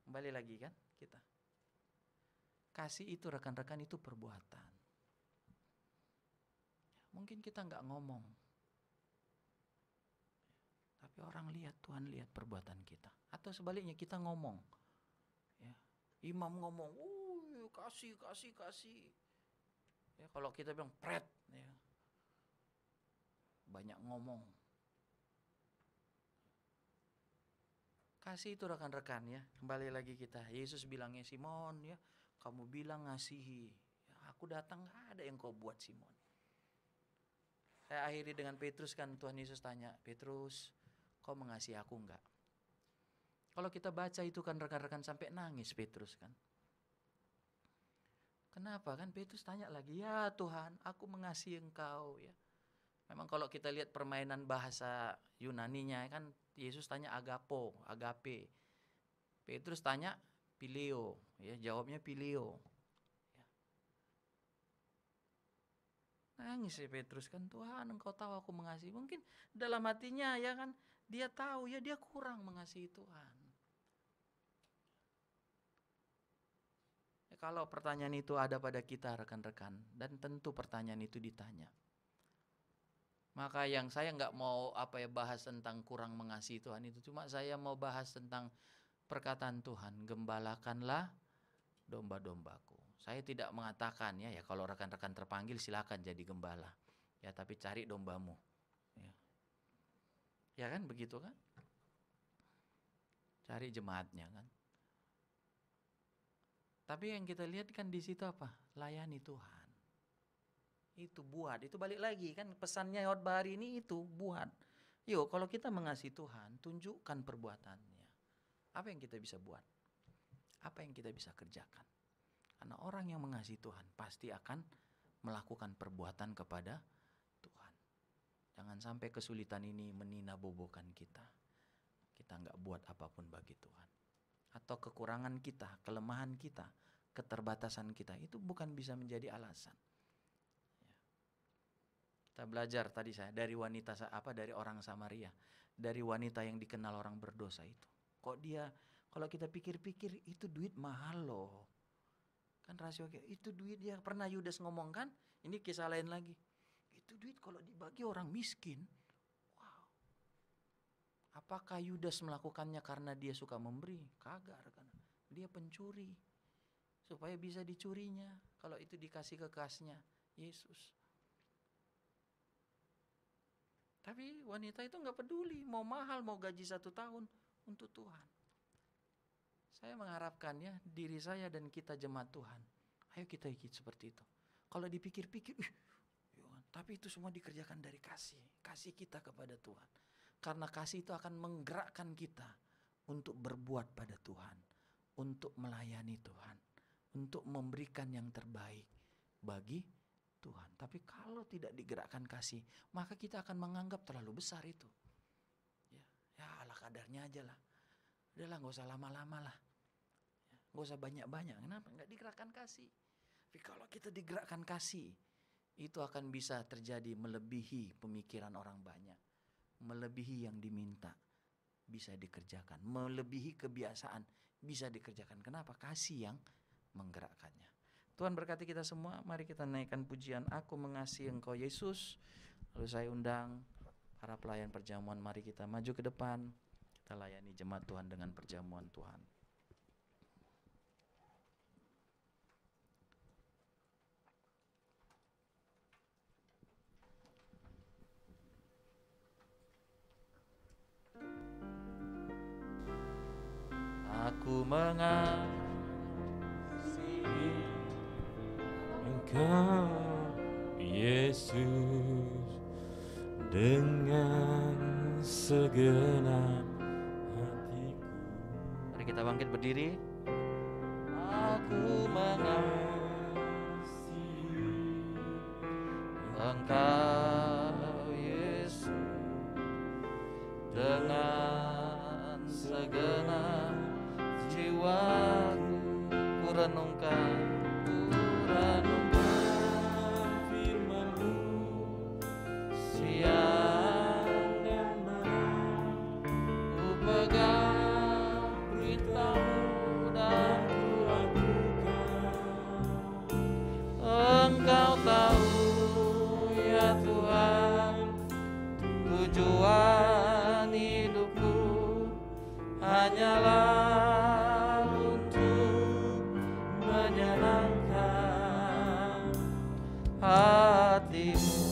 Kembali lagi kan kita. Kasih itu rekan-rekan itu perbuatan. Mungkin kita nggak ngomong, tapi orang lihat, Tuhan lihat perbuatan kita. Atau sebaliknya kita ngomong, ya, imam ngomong, kasih. Ya, kalau kita bilang pret, ya, banyak ngomong. Kasih itu rekan-rekan ya. Kembali lagi kita. Yesus bilangnya Simon ya, kamu bilang ngasihi. Ya, aku datang nggak ada yang kau buat Simon. Saya akhiri dengan Petrus kan, Tuhan Yesus tanya, Petrus, kau mengasihi aku enggak? Kalau kita baca itu kan rekan-rekan sampai nangis Petrus kan. Kenapa kan Petrus tanya lagi, ya Tuhan, aku mengasihi engkau ya. Memang kalau kita lihat permainan bahasa Yunaninya kan, Yesus tanya agape. Petrus tanya pileo, ya jawabnya pileo. Nangis ya Petrus kan, Tuhan engkau tahu aku mengasihi. Mungkin dalam hatinya ya kan, dia tahu ya dia kurang mengasihi Tuhan. Ya, kalau pertanyaan itu ada pada kita rekan-rekan, dan tentu pertanyaan itu ditanya. Maka yang saya nggak mau bahas tentang kurang mengasihi Tuhan itu, cuma saya mau bahas tentang perkataan Tuhan, gembalakanlah domba-dombaku. Saya tidak mengatakan ya kalau rekan-rekan terpanggil silakan jadi gembala. Ya tapi cari dombamu. Ya kan begitu kan? Cari jemaatnya kan. Tapi yang kita lihat kan di situ apa? Layani Tuhan. Itu buat, itu balik lagi kan pesannya khotbah hari ini itu buat. Yuk kalau kita mengasihi Tuhan, tunjukkan perbuatannya. Apa yang kita bisa buat? Apa yang kita bisa kerjakan? Karena orang yang mengasihi Tuhan pasti akan melakukan perbuatan kepada Tuhan. Jangan sampai kesulitan ini meninabobokan kita. Kita nggak buat apapun bagi Tuhan. Atau kekurangan kita, kelemahan kita, keterbatasan kita itu bukan bisa menjadi alasan. Kita belajar tadi dari dari orang Samaria, dari wanita yang dikenal orang berdosa itu. Kok dia, kalau kita pikir-pikir itu duit mahal loh. Kan rasio itu duit, dia pernah Yudas ngomong kan, ini kisah lain lagi. Itu duit kalau dibagi orang miskin. Wow. Apakah Yudas melakukannya karena dia suka memberi? Kagak kan. Dia pencuri. Supaya bisa dicurinya. Kalau itu dikasih ke kasnya Yesus. Tapi wanita itu gak peduli, mau mahal, mau gaji 1 tahun untuk Tuhan. Saya mengharapkan ya, diri saya dan kita jemaat Tuhan, ayo kita ikut seperti itu. Kalau dipikir-pikir, tapi itu semua dikerjakan dari kasih kita kepada Tuhan. Karena kasih itu akan menggerakkan kita untuk berbuat pada Tuhan, untuk melayani Tuhan, untuk memberikan yang terbaik bagi Tuhan. Tapi kalau tidak digerakkan kasih, maka kita akan menganggap terlalu besar itu. Ya ala kadarnya aja lah. Udahlah, gak usah lama-lama lah. Gak usah banyak-banyak. Kenapa? Gak digerakkan kasih. Tapi kalau kita digerakkan kasih, itu akan bisa terjadi melebihi pemikiran orang banyak. Melebihi yang diminta, bisa dikerjakan. Melebihi kebiasaan, bisa dikerjakan. Kenapa? Kasih yang menggerakkannya. Tuhan berkati kita semua. Mari kita naikkan pujian Aku Mengasihi Engkau Yesus. Lalu saya undang para pelayan perjamuan, mari kita maju ke depan. Kita layani jemaat Tuhan dengan perjamuan Tuhan. Aku mengasihi Engkau Yesus dengan segenap hatiku. Mari kita bangkit berdiri. Aku mengasihi Engkau Yesus dengan segenap jiwaku. Ku renungkan firman-Mu siang dan malam. Ku pegang perintah-Mu dan ku lakukan. Engkau tahu ya Tuhan, tujuan hidupku hanyalah untuk menyenangkan hati-Mu.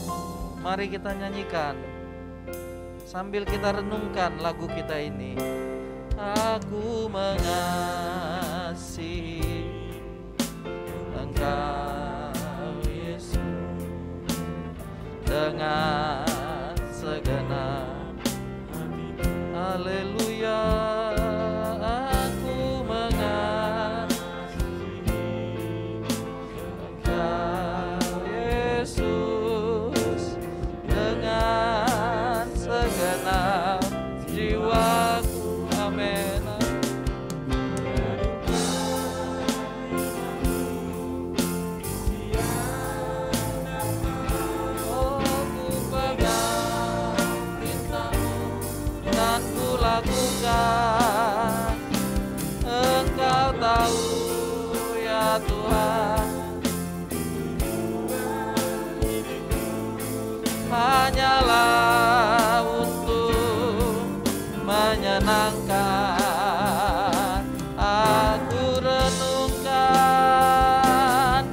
Mari kita nyanyikan sambil kita renungkan lagu kita ini. Aku mengasihi Engkau Yesus dengan segenap hati. Haleluya. Aku mengasihi Engkau Yesus dengan segenap jiwaku. Amin. Oh, ku pegang perintah-Mu dan ku lakukan. Engkau tahu ya Tuhan, hanyalah untuk menyenangkan. Aku renungkan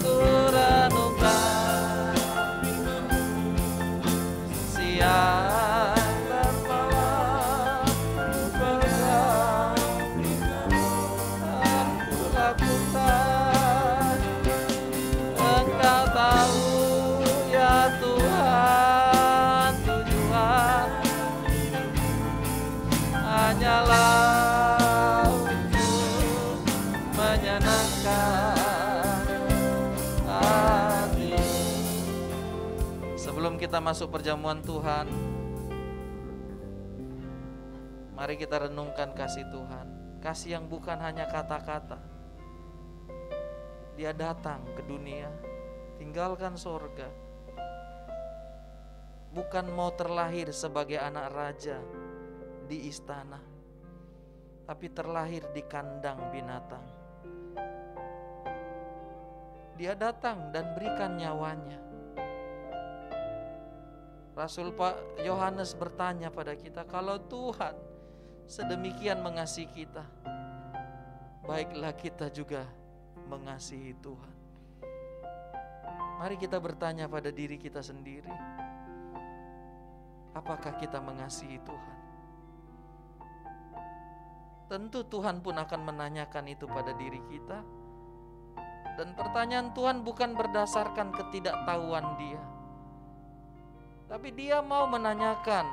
siang dan malam. Ku pegang dan ku lakukan. Engkau tahu ya Tuhan, sebelum kita masuk perjamuan Tuhan, mari kita renungkan kasih Tuhan. Kasih yang bukan hanya kata-kata. Dia datang ke dunia, tinggalkan sorga. Bukan mau terlahir sebagai anak raja di istana, tapi terlahir di kandang binatang. Dia datang dan berikan nyawanya. Rasul Pak Yohanes bertanya pada kita, kalau Tuhan sedemikian mengasihi kita, baiklah kita juga mengasihi Tuhan. Mari kita bertanya pada diri kita sendiri, apakah kita mengasihi Tuhan? Tentu Tuhan pun akan menanyakan itu pada diri kita. Dan pertanyaan Tuhan bukan berdasarkan ketidaktahuan Dia, tapi Dia mau menanyakan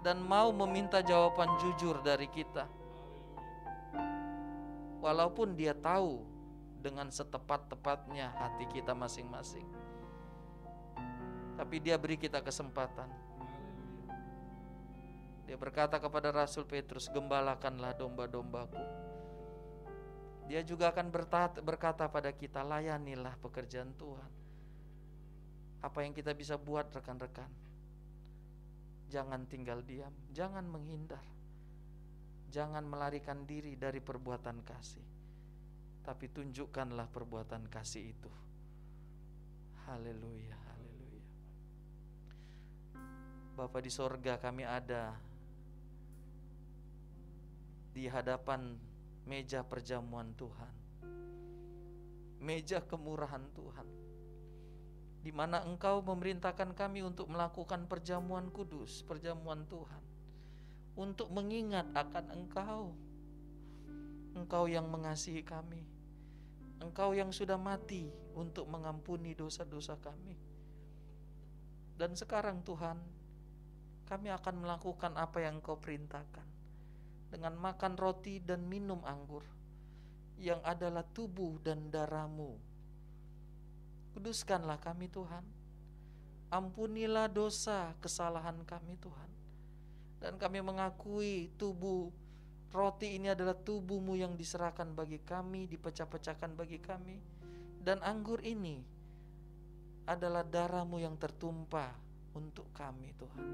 dan mau meminta jawaban jujur dari kita. Walaupun Dia tahu dengan setepat-tepatnya hati kita masing-masing, tapi Dia beri kita kesempatan. Dia berkata kepada Rasul Petrus, gembalakanlah domba-dombaku. Dia juga akan berkata pada kita, layanilah pekerjaan Tuhan. Apa yang kita bisa buat rekan-rekan? Jangan tinggal diam, jangan menghindar, jangan melarikan diri dari perbuatan kasih, tapi tunjukkanlah perbuatan kasih itu. Haleluya, haleluya. Bapa di sorga, kami ada di hadapan meja perjamuan Tuhan, meja kemurahan Tuhan, di mana Engkau memerintahkan kami untuk melakukan perjamuan kudus, perjamuan Tuhan, untuk mengingat akan Engkau. Engkau yang mengasihi kami, Engkau yang sudah mati untuk mengampuni dosa-dosa kami. Dan sekarang Tuhan, kami akan melakukan apa yang Engkau perintahkan, dengan makan roti dan minum anggur, yang adalah tubuh dan darah-Mu. Kuduskanlah kami Tuhan, ampunilah dosa kesalahan kami Tuhan. Dan kami mengakui tubuh roti ini adalah tubuh-Mu yang diserahkan bagi kami, dipecah-pecahkan bagi kami. Dan anggur ini adalah darah-Mu yang tertumpah untuk kami Tuhan.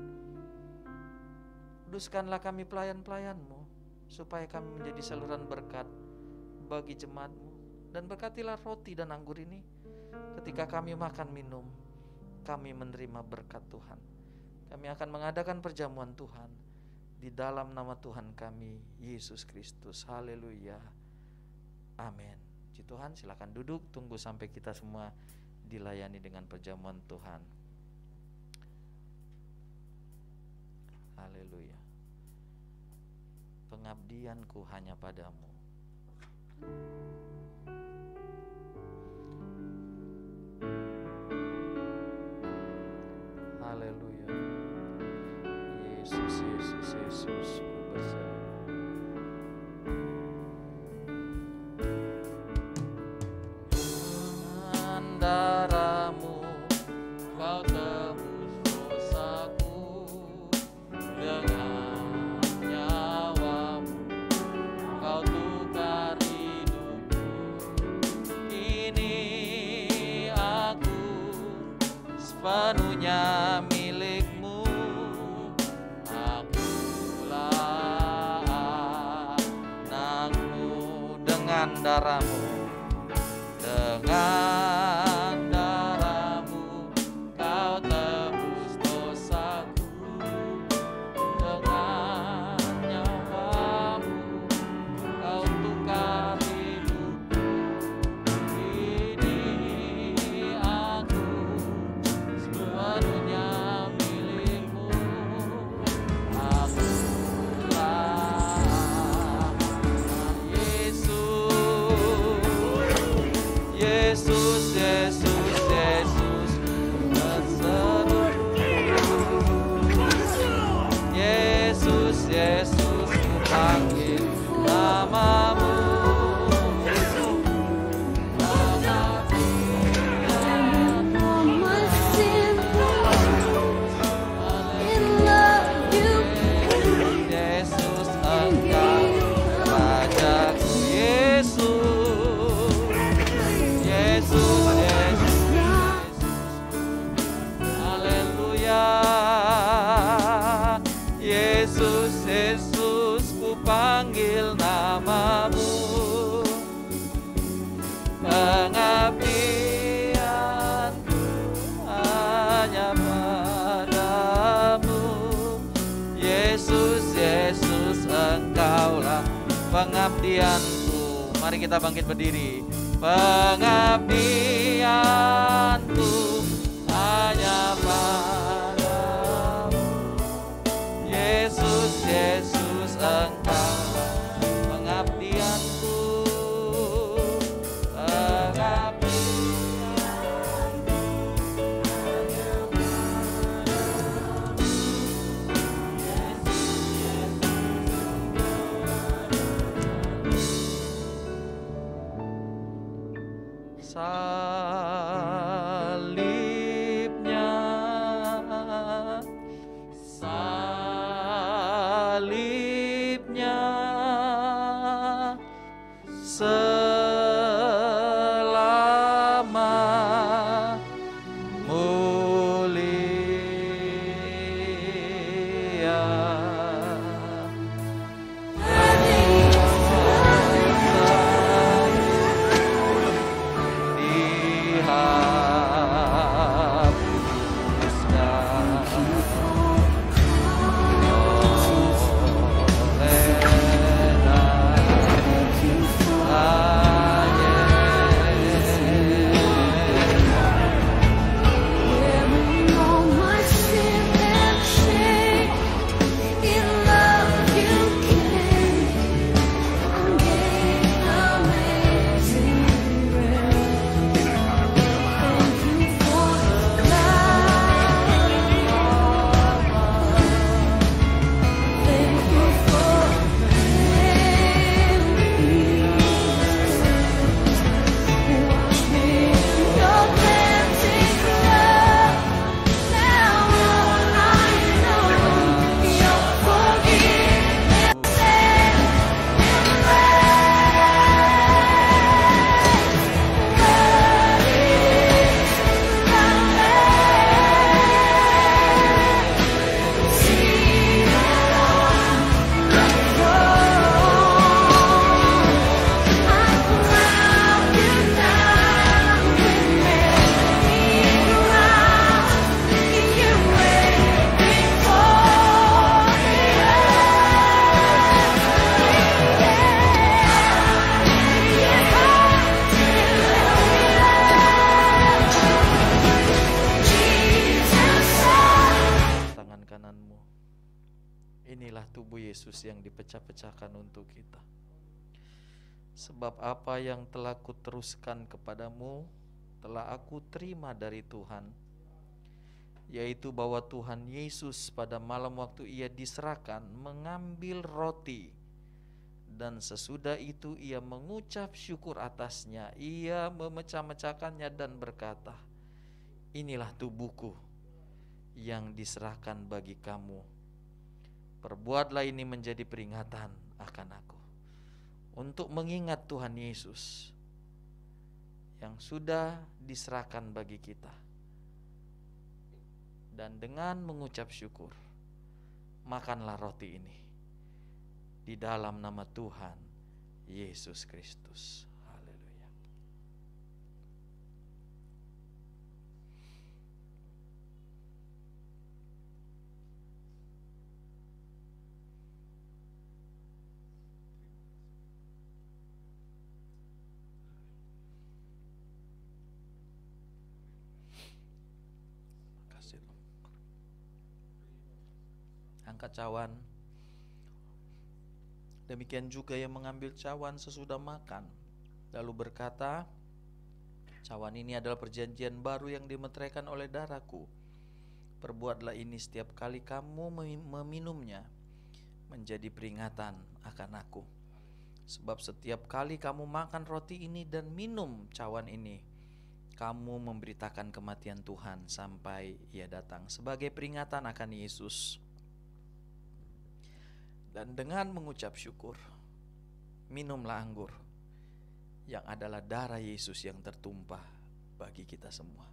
Kuduskanlah kami pelayan-pelayan-Mu, supaya kami menjadi saluran berkat bagi jemaat-Mu. Dan berkatilah roti dan anggur ini, ketika kami makan minum, kami menerima berkat Tuhan. Kami akan mengadakan perjamuan Tuhan di dalam nama Tuhan kami, Yesus Kristus. Haleluya, amin. Puji Tuhan, silakan duduk, tunggu sampai kita semua dilayani dengan perjamuan Tuhan. Haleluya. Pengabdianku hanya padamu. Haleluya. Yesus, Yesus, Yesus, ku berserah. Dengan darah-Mu Kau tebus dosaku, dengan nyawa-Mu Kau tukar hidupku. Kini aku sepenuhnya milik-Mu. Akulah anak-Mu. Dengan darah-Mu, dengan darah-Mu Kau tebus dosaku, dengan nyawa-Mu Kau tukar hidupku. Kini aku sepenuhnya milik-Mu. Akulah Yesus, Yesus. pengabdianku. Mari kita bangkit berdiri. Pengabdianku hanya padamu, Yesus, Yesus, Engkau pengabdianku, pengabdianku. Salibnya, salibnya, selama mulia. Inilah tubuh Yesus yang dipecah-pecahkan untuk kita. Sebab apa yang telah kuteruskan kepadamu telah aku terima dari Tuhan, yaitu bahwa Tuhan Yesus pada malam waktu ia diserahkan mengambil roti, dan sesudah itu ia mengucap syukur atasnya, ia memecah-mecahkannya dan berkata, inilah tubuhku yang diserahkan bagi kamu. Perbuatlah ini menjadi peringatan akan aku, untuk mengingat Tuhan Yesus yang sudah diserahkan bagi kita. Dan dengan mengucap syukur, makanlah roti ini di dalam nama Tuhan Yesus Kristus. Haleluya. Angkat cawan. Demikian juga yang mengambil cawan sesudah makan, lalu berkata, cawan ini adalah perjanjian baru yang dimeteraikan oleh darahku. Perbuatlah ini setiap kali kamu meminumnya, menjadi peringatan akan aku. Sebab setiap kali kamu makan roti ini dan minum cawan ini, kamu memberitakan kematian Tuhan sampai ia datang. Sebagai peringatan akan Yesus. Dan dengan mengucap syukur, minumlah anggur yang adalah darah Yesus yang tertumpah bagi kita semua.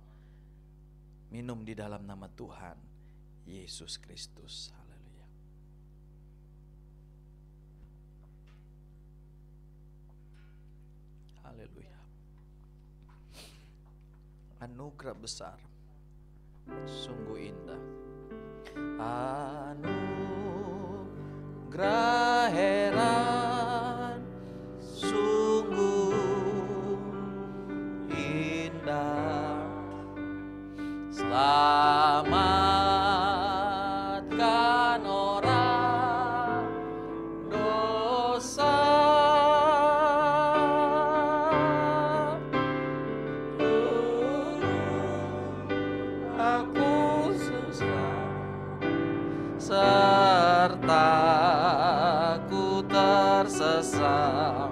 Minum di dalam nama Tuhan Yesus Kristus. Haleluya. Haleluya. Anugerah besar, sungguh indah. Anugerah heran Selamatkan orang dosa. Aku sesat serta ku tersesat.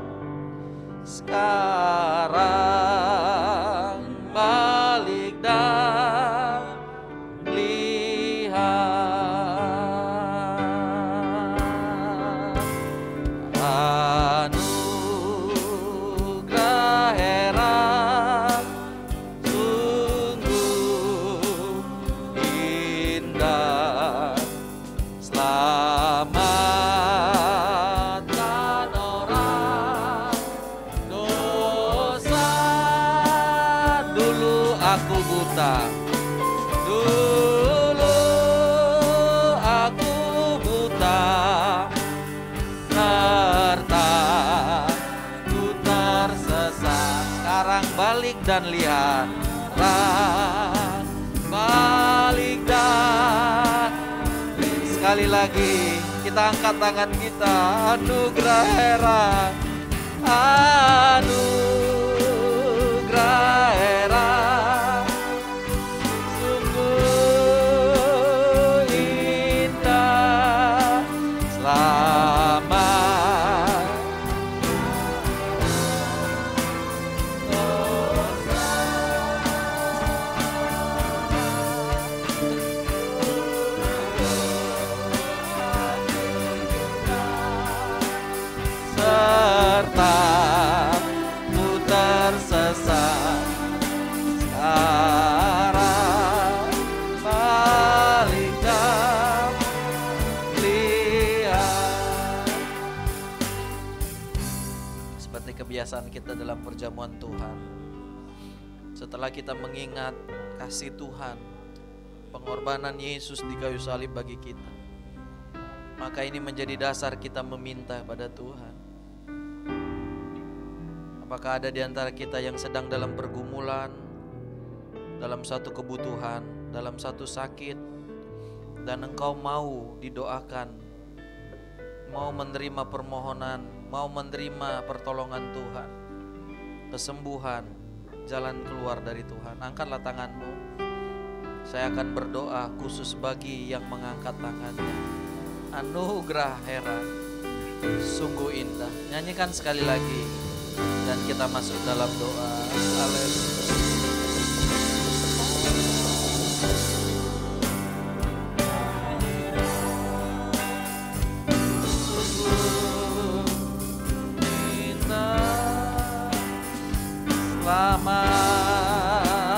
Sekarang balik dan lihat anugerah heran sungguh indah. Selamatkan orang dosa. Dulu aku buta, dulu aku buta, serta ku tersesat. Sekarang balik dan lihat, balik dan sekali lagi kita angkat tangan kita. Anugerah heran, anugerah heran sungguh indah. Selamat serta ku tersesat. Sekarang balik dan lihat. Seperti kebiasaan kita dalam perjamuan Tuhan, setelah kita mengingat kasih Tuhan, pengorbanan Yesus di kayu salib bagi kita, maka ini menjadi dasar kita meminta pada Tuhan. Apakah ada di antara kita yang sedang dalam pergumulan, dalam satu kebutuhan, dalam satu sakit, dan engkau mau didoakan, mau menerima permohonan, mau menerima pertolongan Tuhan, kesembuhan, jalan keluar dari Tuhan? Angkatlah tanganmu. Saya akan berdoa khusus bagi yang mengangkat tangannya. Anugerah heran sungguh indah. Nyanyikan sekali lagi dan kita masuk dalam doa. Haleluya.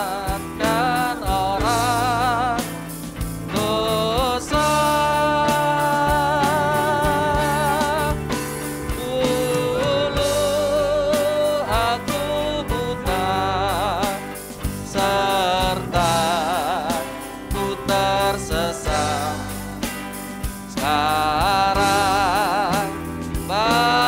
Selamatkan orang dosa. Dulu aku buta, serta ku tersesat. Sekarang balikan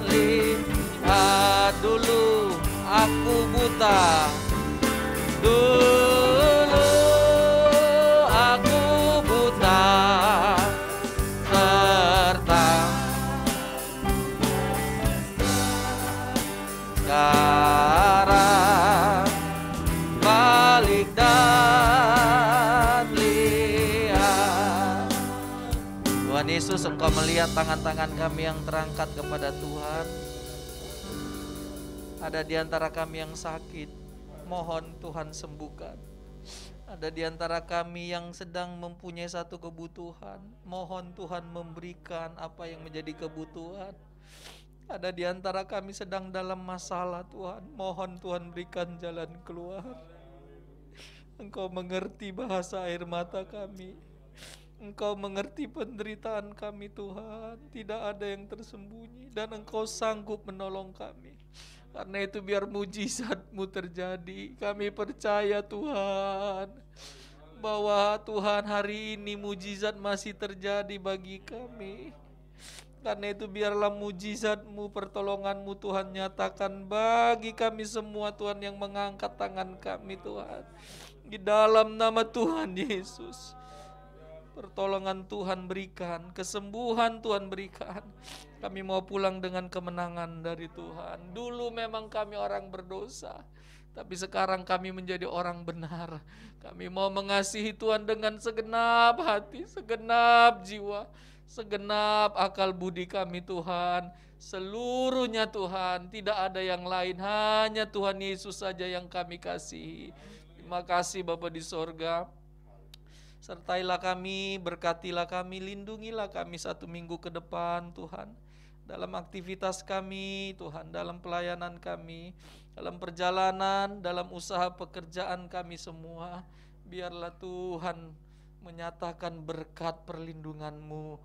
lihat. Dulu aku buta, dulu aku buta, serta sekarang balik dan lihat. Tuhan Yesus, Engkau melihat tangan-tangan kami yang terangkat kepada Tuhan. Ada di antara kami yang sakit, mohon Tuhan sembuhkan. Ada di antara kami yang sedang mempunyai satu kebutuhan, mohon Tuhan memberikan apa yang menjadi kebutuhan. Ada di antara kami sedang dalam masalah, Tuhan, mohon Tuhan berikan jalan keluar. Engkau mengerti bahasa air mata kami, Engkau mengerti penderitaan kami, Tuhan. Tidak ada yang tersembunyi dan Engkau sanggup menolong kami. Karena itu biar mujizat-Mu terjadi. Kami percaya, Tuhan, bahwa Tuhan hari ini mujizat masih terjadi bagi kami. Karena itu biarlah mujizat-Mu, pertolongan-Mu Tuhan nyatakan bagi kami semua Tuhan yang mengangkat tangan kami Tuhan. Di dalam nama Tuhan Yesus. Pertolongan Tuhan berikan, kesembuhan Tuhan berikan. Kami mau pulang dengan kemenangan dari Tuhan. Dulu memang kami orang berdosa, tapi sekarang kami menjadi orang benar. Kami mau mengasihi Tuhan dengan segenap hati, segenap jiwa, segenap akal budi kami Tuhan. Seluruhnya Tuhan, tidak ada yang lain, hanya Tuhan Yesus saja yang kami kasihi. Terima kasih Bapa di sorga. Sertailah kami, berkatilah kami, lindungilah kami 1 minggu ke depan Tuhan. Dalam aktivitas kami Tuhan, dalam pelayanan kami, dalam perjalanan, dalam usaha pekerjaan kami semua. Biarlah Tuhan menyatakan berkat perlindungan-Mu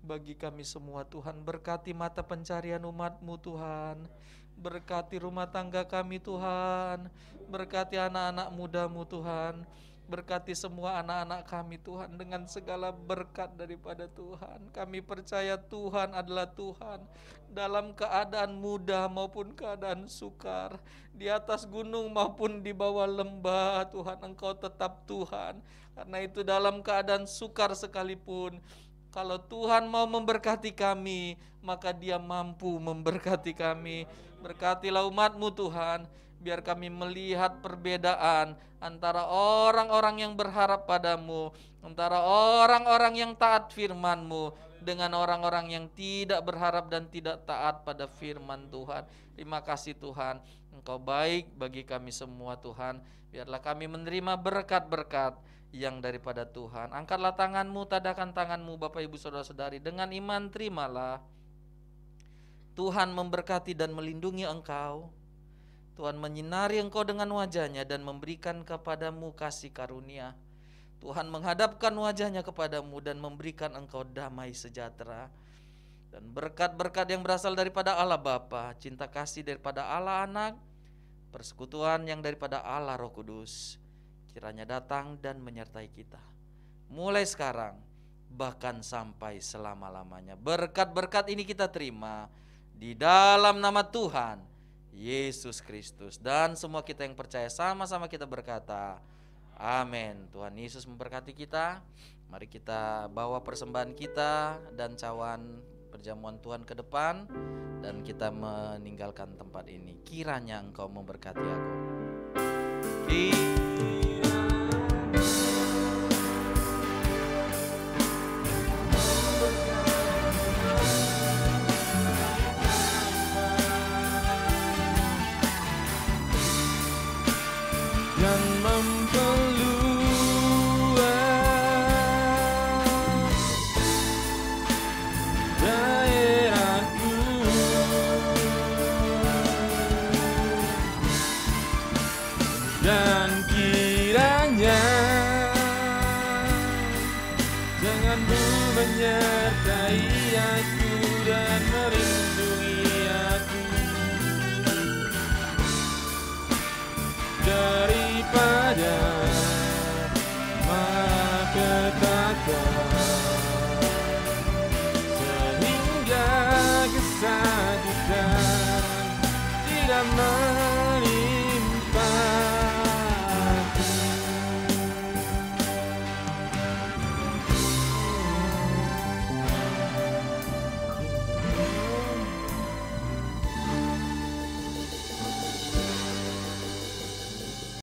bagi kami semua Tuhan. Berkati mata pencarian umat-Mu Tuhan. Berkati rumah tangga kami Tuhan. Berkati anak-anak muda-Mu Tuhan. Berkati semua anak-anak kami Tuhan dengan segala berkat daripada Tuhan. Kami percaya Tuhan adalah Tuhan dalam keadaan mudah maupun keadaan sukar, di atas gunung maupun di bawah lembah Tuhan, Engkau tetap Tuhan. Karena itu dalam keadaan sukar sekalipun, kalau Tuhan mau memberkati kami, maka Dia mampu memberkati kami. Berkatilah umat-Mu Tuhan, biar kami melihat perbedaan antara orang-orang yang berharap padamu, antara orang-orang yang taat firman-Mu dengan orang-orang yang tidak berharap dan tidak taat pada firman Tuhan. Terima kasih Tuhan, Engkau baik bagi kami semua Tuhan. Biarlah kami menerima berkat-berkat yang daripada Tuhan. Angkatlah tangan-Mu, tadakan tangan-Mu Bapak Ibu Saudara-saudari. Dengan iman terimalah Tuhan memberkati dan melindungi engkau. Tuhan menyinari engkau dengan wajah-Nya dan memberikan kepadamu kasih karunia. Tuhan menghadapkan wajah-Nya kepadamu dan memberikan engkau damai sejahtera. Dan berkat-berkat yang berasal daripada Allah Bapa, cinta kasih daripada Allah Anak, persekutuan yang daripada Allah Roh Kudus, kiranya datang dan menyertai kita mulai sekarang bahkan sampai selama-lamanya. Berkat-berkat ini kita terima di dalam nama Tuhan Yesus Kristus. Dan semua kita yang percaya sama-sama kita berkata amin. Tuhan Yesus memberkati kita. Mari kita bawa persembahan kita dan cawan perjamuan Tuhan ke depan, dan kita meninggalkan tempat ini. Kiranya Engkau memberkati aku. Dan memperluas daerahku, dan kiranya jangan-Mu menyertai aku dan melindungi aku daripada malapetaka, sehingga kesakitan tidak